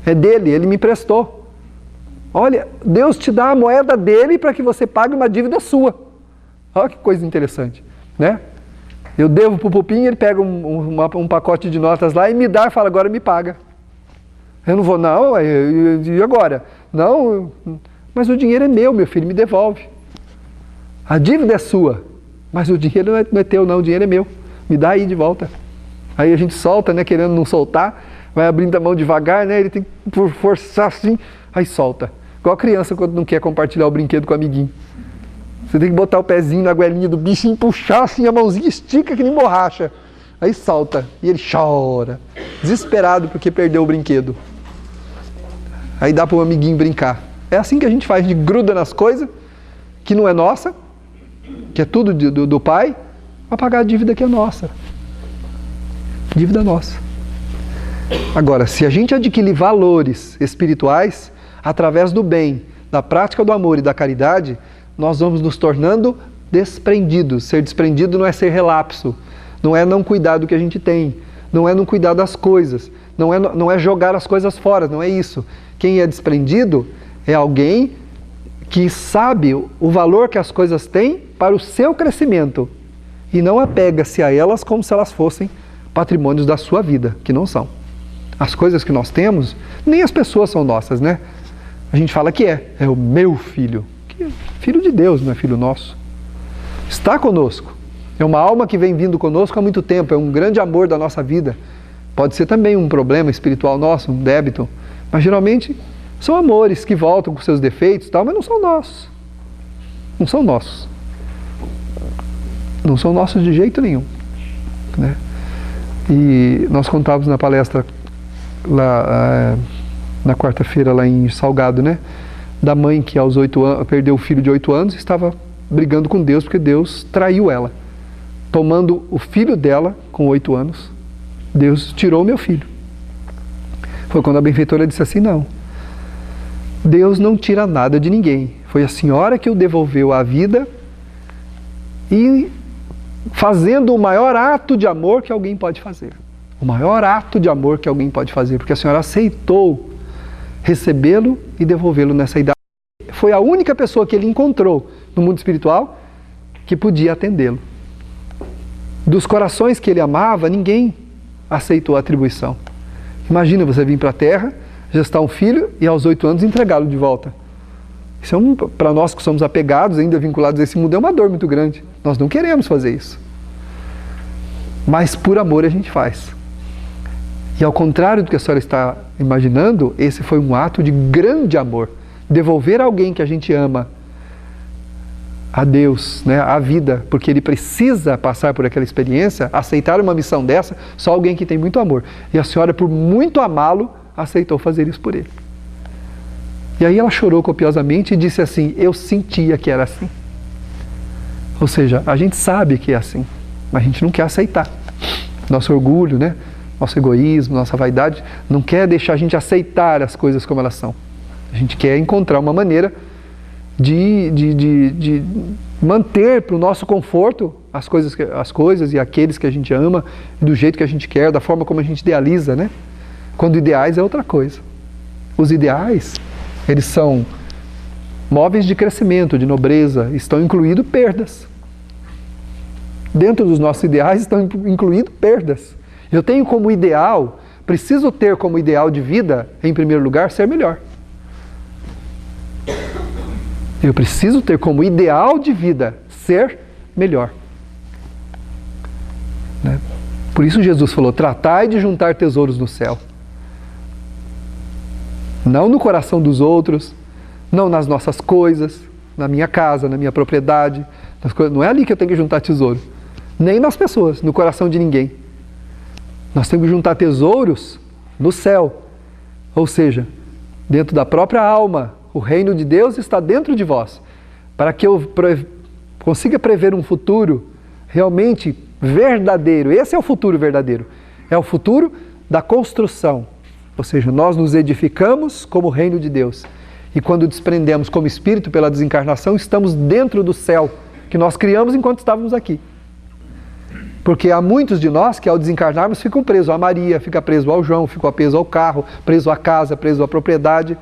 É dele, ele me emprestou. Olha, Deus te dá a moeda dele para que você pague uma dívida sua. Olha que coisa interessante. Né? Eu devo para o Pupim, ele pega um pacote de notas lá e me dá e fala, agora me paga. Eu não vou, não, e agora? Não, mas o dinheiro é meu filho, me devolve. A dívida é sua, mas o dinheiro não é teu não, o dinheiro é meu. Me dá aí de volta. Aí a gente solta, né, querendo não soltar, vai abrindo a mão devagar, né, ele tem que forçar assim, aí solta. Igual a criança quando não quer compartilhar o brinquedo com o amiguinho. Você tem que botar o pezinho na goelinha do bicho e puxar assim, a mãozinha estica que nem borracha. Aí solta, e ele chora, desesperado porque perdeu o brinquedo. Aí dá para o amiguinho brincar. É assim que a gente faz, a gente gruda nas coisas que não é nossa, que é tudo do pai, para pagar a dívida que é nossa. Dívida nossa. Agora, se a gente adquirir valores espirituais, através do bem, da prática do amor e da caridade, nós vamos nos tornando desprendidos. Ser desprendido não é ser relapso, não é não cuidar do que a gente tem, não é não cuidar das coisas, não é jogar as coisas fora, não é isso. Quem é desprendido é alguém que sabe o valor que as coisas têm para o seu crescimento e não apega-se a elas como se elas fossem patrimônios da sua vida, que não são. As coisas que nós temos, nem as pessoas são nossas, né? A gente fala que é o meu filho. Que é filho de Deus, não é filho nosso. Está conosco. É uma alma que vem vindo conosco há muito tempo, é um grande amor da nossa vida. Pode ser também um problema espiritual nosso, um débito, mas geralmente são amores que voltam com seus defeitos e tal, mas não são nossos. Não são nossos. Não são nossos de jeito nenhum. Né? E nós contávamos na palestra lá na quarta-feira lá em Salgado, né? Da mãe que aos 8 anos perdeu o filho de 8 anos e estava brigando com Deus porque Deus traiu ela. Tomando o filho dela com 8 anos, Deus tirou o meu filho. Foi quando a benfeitora disse assim, não, Deus não tira nada de ninguém. Foi a senhora que o devolveu à vida e fazendo o maior ato de amor que alguém pode fazer. O maior ato de amor que alguém pode fazer, porque a senhora aceitou recebê-lo e devolvê-lo nessa idade. Foi a única pessoa que ele encontrou no mundo espiritual que podia atendê-lo. Dos corações que ele amava, ninguém aceitou a atribuição. Imagina você vir para a Terra, gestar um filho e aos 8 anos entregá-lo de volta. Isso para nós que somos apegados, ainda vinculados a esse mundo, é uma dor muito grande. Nós não queremos fazer isso. Mas por amor a gente faz. E ao contrário do que a senhora está imaginando, esse foi um ato de grande amor. Devolver alguém que a gente ama a Deus, né, a vida, porque ele precisa passar por aquela experiência, aceitar uma missão dessa, só alguém que tem muito amor. E a senhora, por muito amá-lo, aceitou fazer isso por ele. E aí ela chorou copiosamente e disse assim, eu sentia que era assim. Ou seja, a gente sabe que é assim, mas a gente não quer aceitar. Nosso orgulho, né, nosso egoísmo, nossa vaidade, não quer deixar a gente aceitar as coisas como elas são. A gente quer encontrar uma maneira de manter para o nosso conforto as coisas e aqueles que a gente ama, do jeito que a gente quer, da forma como a gente idealiza, né? Quando ideais é outra coisa. Os ideais, eles são móveis de crescimento, de nobreza, estão incluídos perdas. Dentro dos nossos ideais estão incluídos perdas. Eu tenho como ideal, preciso ter como ideal de vida, em primeiro lugar, ser melhor. Eu preciso ter como ideal de vida ser melhor. Né? Por isso Jesus falou, tratai de juntar tesouros no céu. Não no coração dos outros, não nas nossas coisas, na minha casa, na minha propriedade. Não é ali que eu tenho que juntar tesouro. Nem nas pessoas, no coração de ninguém. Nós temos que juntar tesouros no céu. Ou seja, dentro da própria alma. O reino de Deus está dentro de vós, para que eu consiga prever um futuro realmente verdadeiro. Esse é o futuro verdadeiro. É o futuro da construção. Ou seja, nós nos edificamos como reino de Deus. E quando desprendemos como espírito pela desencarnação, estamos dentro do céu, que nós criamos enquanto estávamos aqui. Porque há muitos de nós que ao desencarnarmos ficam presos a Maria, fica preso ao João, ficam preso ao carro, preso à casa, preso à propriedade.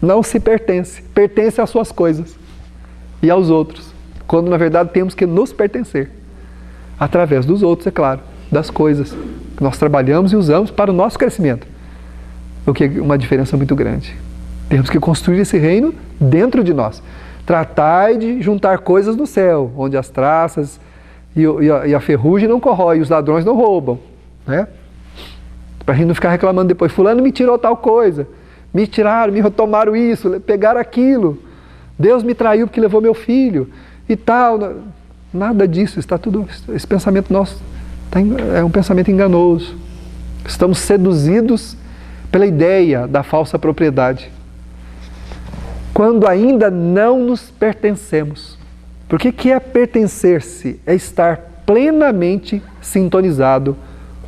Não se pertence, pertence às suas coisas e aos outros, quando na verdade temos que nos pertencer, através dos outros, é claro, das coisas que nós trabalhamos e usamos para o nosso crescimento, o que é uma diferença muito grande. Temos que construir esse reino dentro de nós. Tratai de juntar coisas no céu, onde as traças e a ferrugem não corrói, e os ladrões não roubam, né? Para a gente não ficar reclamando depois, fulano me tirou tal coisa. Me tiraram, me tomaram isso, pegaram aquilo. Deus me traiu porque levou meu filho e tal. Nada disso, está tudo. Esse pensamento nosso é um pensamento enganoso. Estamos seduzidos pela ideia da falsa propriedade. Quando ainda não nos pertencemos. Porque o que é pertencer-se? É estar plenamente sintonizado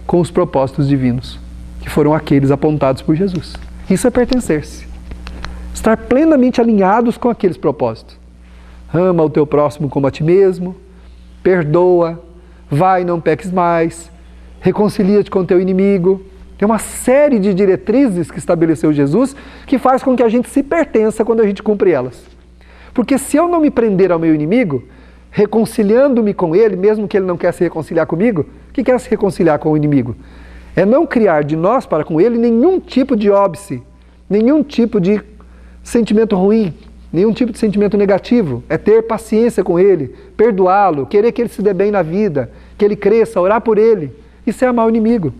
com os propósitos divinos, que foram aqueles apontados por Jesus. Isso é pertencer-se. Estar plenamente alinhados com aqueles propósitos. Ama o teu próximo como a ti mesmo, perdoa, vai e não peques mais, reconcilia-te com o teu inimigo. Tem uma série de diretrizes que estabeleceu Jesus que faz com que a gente se pertença quando a gente cumpre elas. Porque se eu não me prender ao meu inimigo, reconciliando-me com ele, mesmo que ele não quer se reconciliar comigo, o que é se reconciliar com o inimigo? É não criar de nós para com ele nenhum tipo de óbice, nenhum tipo de sentimento ruim, nenhum tipo de sentimento negativo. É ter paciência com ele, perdoá-lo, querer que ele se dê bem na vida, que ele cresça, orar por ele. Isso é amar o inimigo.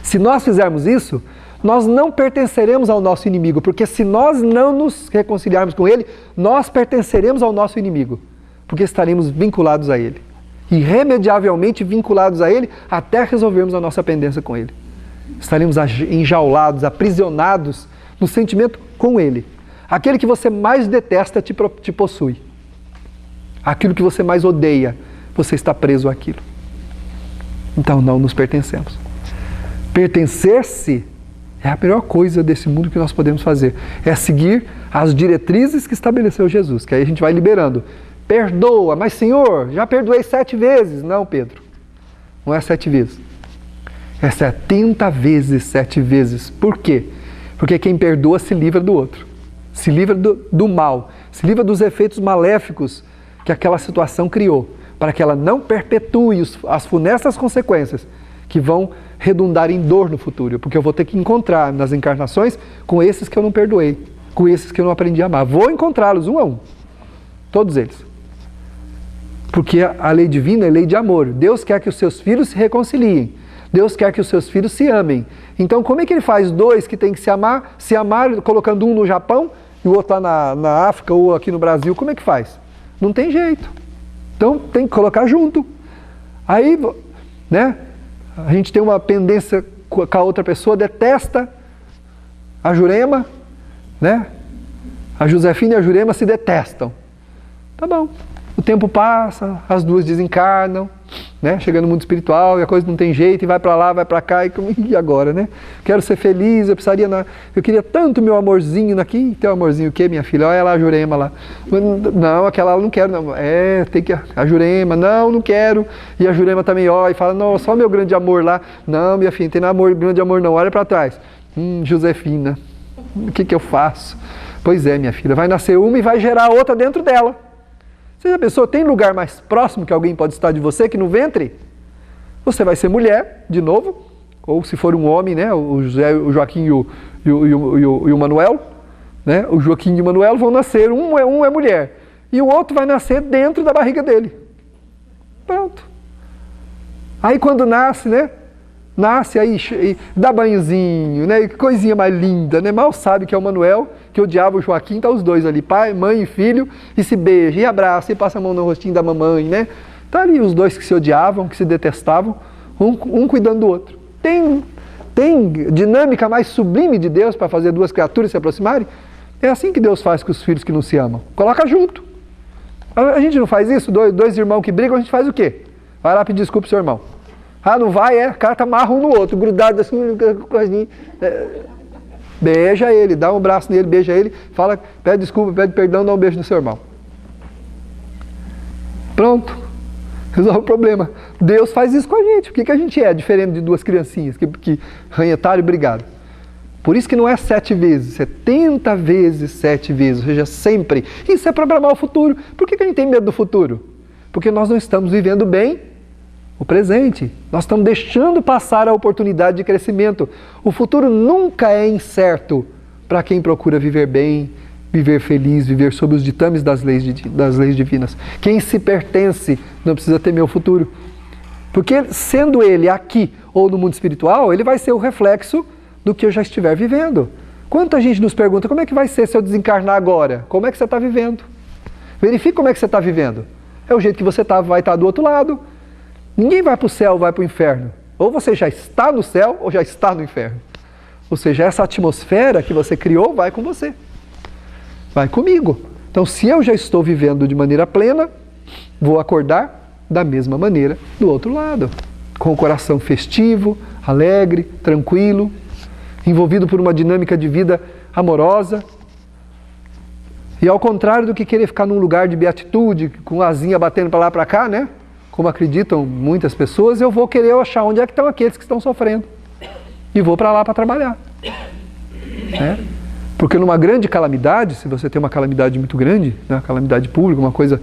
Se nós fizermos isso, nós não pertenceremos ao nosso inimigo, porque se nós não nos reconciliarmos com ele, nós pertenceremos ao nosso inimigo, porque estaremos vinculados a ele. Irremediavelmente vinculados a ele até resolvermos a nossa pendência com ele. Estaremos enjaulados, aprisionados no sentimento com ele. Aquele que você mais detesta te possui. Aquilo que você mais odeia, você está preso àquilo. Então não nos pertencemos. Pertencer-se é a melhor coisa desse mundo que nós podemos fazer. É seguir as diretrizes que estabeleceu Jesus, que aí a gente vai liberando. Perdoa, mas Senhor, já perdoei 7 vezes. Não, Pedro, não é 7 vezes. É 70 vezes 7 vezes. Por quê? Porque quem perdoa se livra do outro. Se livra do mal. Se livra dos efeitos maléficos que aquela situação criou, para que ela não perpetue as funestas consequências que vão redundar em dor no futuro, porque eu vou ter que encontrar nas encarnações com esses que eu não perdoei, com esses que eu não aprendi a amar. Vou encontrá-los um a um, todos eles. Porque a lei divina é lei de amor. Deus quer que os seus filhos se reconciliem. Deus quer que os seus filhos se amem. Então, como é que ele faz dois que têm que se amar colocando um no Japão e o outro lá na África ou aqui no Brasil? Como é que faz? Não tem jeito. Então, tem que colocar junto. Aí, né, a gente tem uma pendência com a outra pessoa, detesta a Jurema, né? A Josefina e a Jurema se detestam. Tá bom. O tempo passa, as duas desencarnam, né? Chega no mundo espiritual e a coisa não tem jeito, e vai para lá, vai para cá, e agora, né? Quero ser feliz, eu queria tanto meu amorzinho aqui, teu amorzinho o quê, minha filha? Olha lá a Jurema lá. Não, aquela eu não quero, não. Tem que a Jurema, não quero. E a Jurema também olha e fala, não, só meu grande amor lá. Não, minha filha, não tem grande amor não, olha para trás. Josefina, o que eu faço? Pois é, minha filha, vai nascer uma e vai gerar outra dentro dela. Você já pensou, tem lugar mais próximo que alguém pode estar de você que no ventre? Você vai ser mulher, de novo, ou se for um homem, né, o Joaquim e o Manuel, né, o Joaquim e o Manuel vão nascer, um é mulher, e o outro vai nascer dentro da barriga dele. Pronto. Aí quando nasce, né, aí dá banhozinho, né, que coisinha mais linda, né, mal sabe que é o Manuel, que odiava o Joaquim, tá os dois ali, pai, mãe e filho, e se beija, e abraça, e passa a mão no rostinho da mamãe, né? Tá ali os dois que se odiavam, que se detestavam, um cuidando do outro. Tem dinâmica mais sublime de Deus para fazer duas criaturas se aproximarem? É assim que Deus faz com os filhos que não se amam. Coloca junto. A gente não faz isso? Dois irmãos que brigam, a gente faz o quê? Vai lá pedir desculpa pro seu irmão. Ah, não vai? O cara tá amarra um no outro, grudado assim, coisinha. Beija ele, dá um abraço nele, beija ele, fala, pede desculpa, pede perdão, dá um beijo no seu irmão. Pronto. Resolve o problema. Deus faz isso com a gente. Por que a gente é diferente de duas criancinhas que ranhetaram e brigaram? Por isso que não é 7 vezes, 70 vezes 7 vezes, ou seja, sempre. Isso é programar o futuro. Por que a gente tem medo do futuro? Porque nós não estamos vivendo bem o presente. Nós estamos deixando passar a oportunidade de crescimento. O futuro nunca é incerto para quem procura viver bem, viver feliz, viver sob os ditames das leis divinas. Quem se pertence não precisa temer o futuro. Porque sendo ele aqui ou no mundo espiritual, ele vai ser o reflexo do que eu já estiver vivendo. Quanta gente nos pergunta, como é que vai ser se eu desencarnar agora? Como é que você está vivendo? Verifique como é que você está vivendo. É o jeito que você vai estar do outro lado. Ninguém vai para o céu ou vai para o inferno. Ou você já está no céu ou já está no inferno. Ou seja, essa atmosfera que você criou vai com você. Vai comigo. Então, se eu já estou vivendo de maneira plena, vou acordar da mesma maneira do outro lado. Com o coração festivo, alegre, tranquilo, envolvido por uma dinâmica de vida amorosa. E ao contrário do que querer ficar num lugar de beatitude, com a asinha batendo para lá e para cá, né? Como acreditam muitas pessoas, eu vou querer achar onde é que estão aqueles que estão sofrendo. E vou para lá para trabalhar. Né? Porque numa grande calamidade, se você tem uma calamidade muito grande, né, uma calamidade pública, uma coisa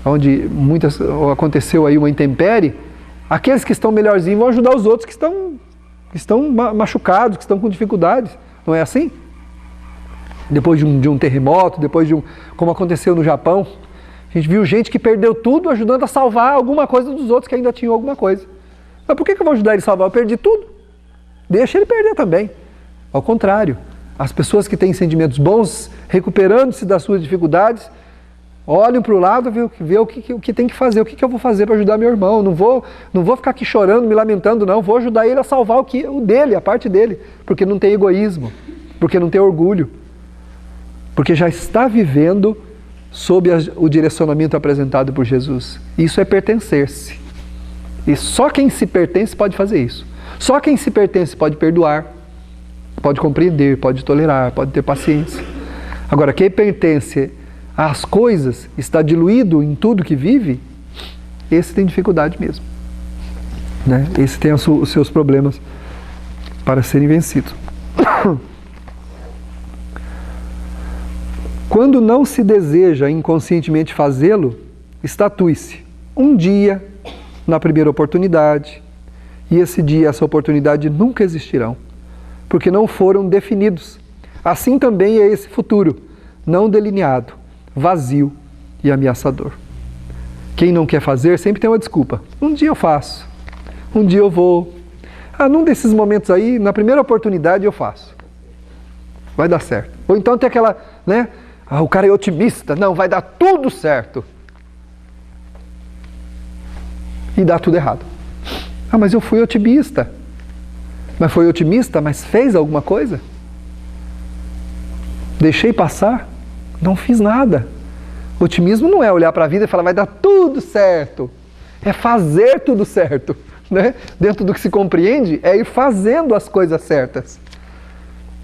onde aconteceu aí uma intempérie, aqueles que estão melhorzinhos vão ajudar os outros que estão machucados, que estão com dificuldades. Não é assim? Depois de um terremoto, como aconteceu no Japão, a gente viu gente que perdeu tudo ajudando a salvar alguma coisa dos outros que ainda tinham alguma coisa. Mas por que eu vou ajudar ele a salvar? Eu perdi tudo. Deixa ele perder também. Ao contrário, as pessoas que têm sentimentos bons, recuperando-se das suas dificuldades, olham para o lado, vê o que tem que fazer, o que eu vou fazer para ajudar meu irmão. Não vou ficar aqui chorando, me lamentando, não. Vou ajudar ele a salvar o dele, a parte dele. Porque não tem egoísmo, porque não tem orgulho. Porque já está vivendo sob o direcionamento apresentado por Jesus. Isso é pertencer-se. E só quem se pertence pode fazer isso. Só quem se pertence pode perdoar, pode compreender, pode tolerar, pode ter paciência. Agora, quem pertence às coisas, está diluído em tudo que vive, esse tem dificuldade mesmo. Né? Esse tem os seus problemas para serem vencidos. Quando não se deseja inconscientemente fazê-lo, estatue-se um dia na primeira oportunidade, e esse dia, essa oportunidade nunca existirão, porque não foram definidos. Assim também é esse futuro, não delineado, vazio e ameaçador. Quem não quer fazer sempre tem uma desculpa. Um dia eu faço, um dia eu vou. Num desses momentos aí, na primeira oportunidade eu faço. Vai dar certo. Ou então tem aquela, né? O cara é otimista. Não, vai dar tudo certo. E dá tudo errado. Mas eu fui otimista. Mas foi otimista, mas fez alguma coisa? Deixei passar? Não fiz nada. Otimismo não é olhar para a vida e falar, vai dar tudo certo. É fazer tudo certo. Né? Dentro do que se compreende, é ir fazendo as coisas certas.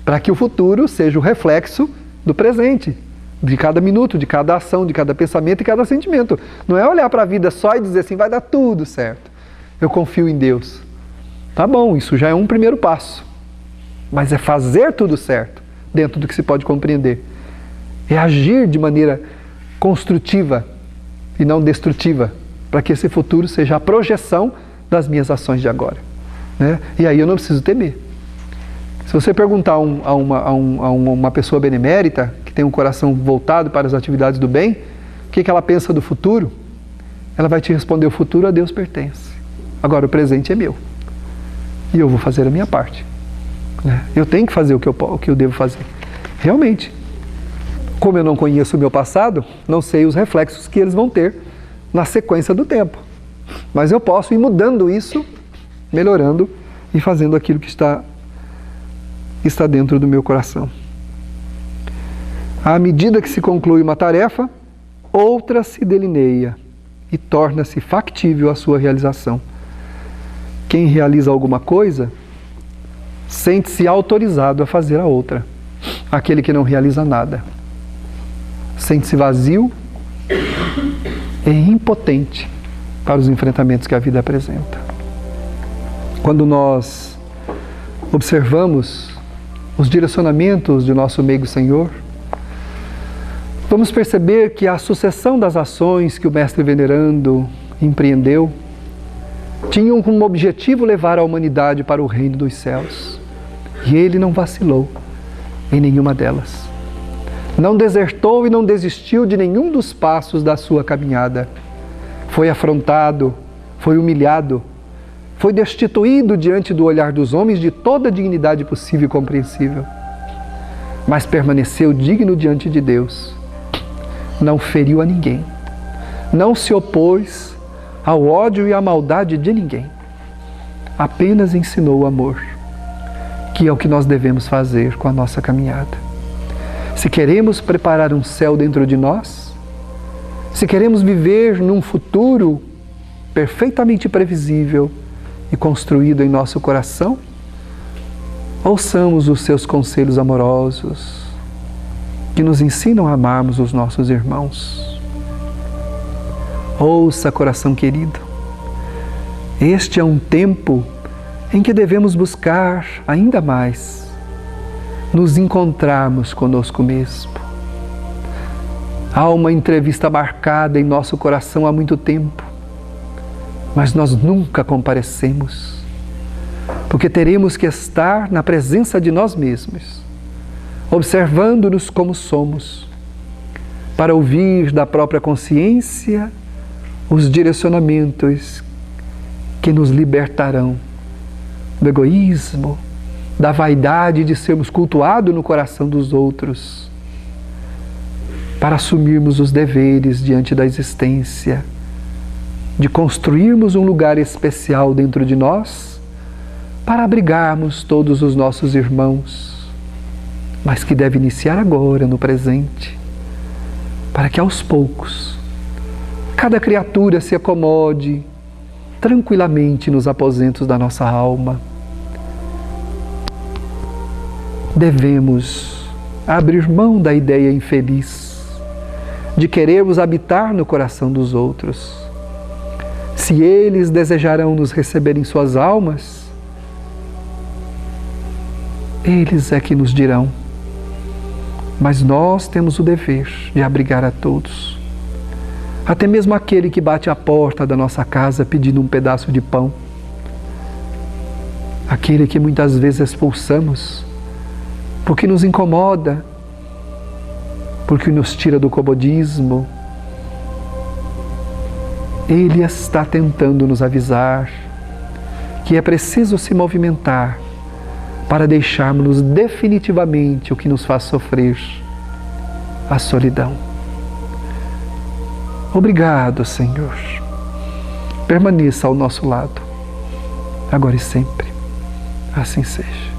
Para que o futuro seja o reflexo do presente. De cada minuto, de cada ação, de cada pensamento e cada sentimento. Não é olhar para a vida só e dizer assim, vai dar tudo certo. Eu confio em Deus. Tá bom, isso já é um primeiro passo. Mas é fazer tudo certo, dentro do que se pode compreender. É agir de maneira construtiva e não destrutiva, para que esse futuro seja a projeção das minhas ações de agora. Né? E aí eu não preciso temer. Se você perguntar a uma pessoa benemérita, que tem um coração voltado para as atividades do bem, o que ela pensa do futuro, ela vai te responder, o futuro a Deus pertence. Agora o presente é meu. E eu vou fazer a minha parte. Né? Eu tenho que fazer o que eu devo fazer. Realmente. Como eu não conheço o meu passado, não sei os reflexos que eles vão ter na sequência do tempo. Mas eu posso ir mudando isso, melhorando e fazendo aquilo que está dentro do meu coração. À medida que se conclui uma tarefa, outra se delineia e torna-se factível a sua realização. Quem realiza alguma coisa, sente-se autorizado a fazer a outra. Aquele que não realiza nada, sente-se vazio e impotente para os enfrentamentos que a vida apresenta. Quando nós observamos os direcionamentos de nosso meigo Senhor, vamos perceber que a sucessão das ações que o Mestre Venerando empreendeu tinham como objetivo levar a humanidade para o reino dos céus. E ele não vacilou em nenhuma delas. Não desertou e não desistiu de nenhum dos passos da sua caminhada. Foi afrontado, foi humilhado, foi destituído diante do olhar dos homens de toda a dignidade possível e compreensível. Mas permaneceu digno diante de Deus. Não feriu a ninguém. Não se opôs ao ódio e à maldade de ninguém. Apenas ensinou o amor, que é o que nós devemos fazer com a nossa caminhada. Se queremos preparar um céu dentro de nós, se queremos viver num futuro perfeitamente previsível e construído em nosso coração, ouçamos os seus conselhos amorosos, que nos ensinam a amarmos os nossos irmãos. Ouça, coração querido, este é um tempo em que devemos buscar ainda mais nos encontrarmos conosco mesmo. Há uma entrevista marcada em nosso coração há muito tempo, mas nós nunca comparecemos, porque teremos que estar na presença de nós mesmos, observando-nos como somos, para ouvir da própria consciência os direcionamentos que nos libertarão do egoísmo, da vaidade de sermos cultuados no coração dos outros, para assumirmos os deveres diante da existência, de construirmos um lugar especial dentro de nós, para abrigarmos todos os nossos irmãos, mas que deve iniciar agora, no presente, para que aos poucos cada criatura se acomode tranquilamente nos aposentos da nossa alma. Devemos abrir mão da ideia infeliz de querermos habitar no coração dos outros. Se eles desejarão nos receber em suas almas, eles é que nos dirão Mas nós temos o dever de abrigar a todos. Até mesmo aquele que bate à porta da nossa casa pedindo um pedaço de pão. Aquele que muitas vezes expulsamos porque nos incomoda, porque nos tira do comodismo. Ele está tentando nos avisar que é preciso se movimentar para deixarmos definitivamente o que nos faz sofrer, a solidão. Obrigado, Senhor. Permaneça ao nosso lado, agora e sempre. Assim seja.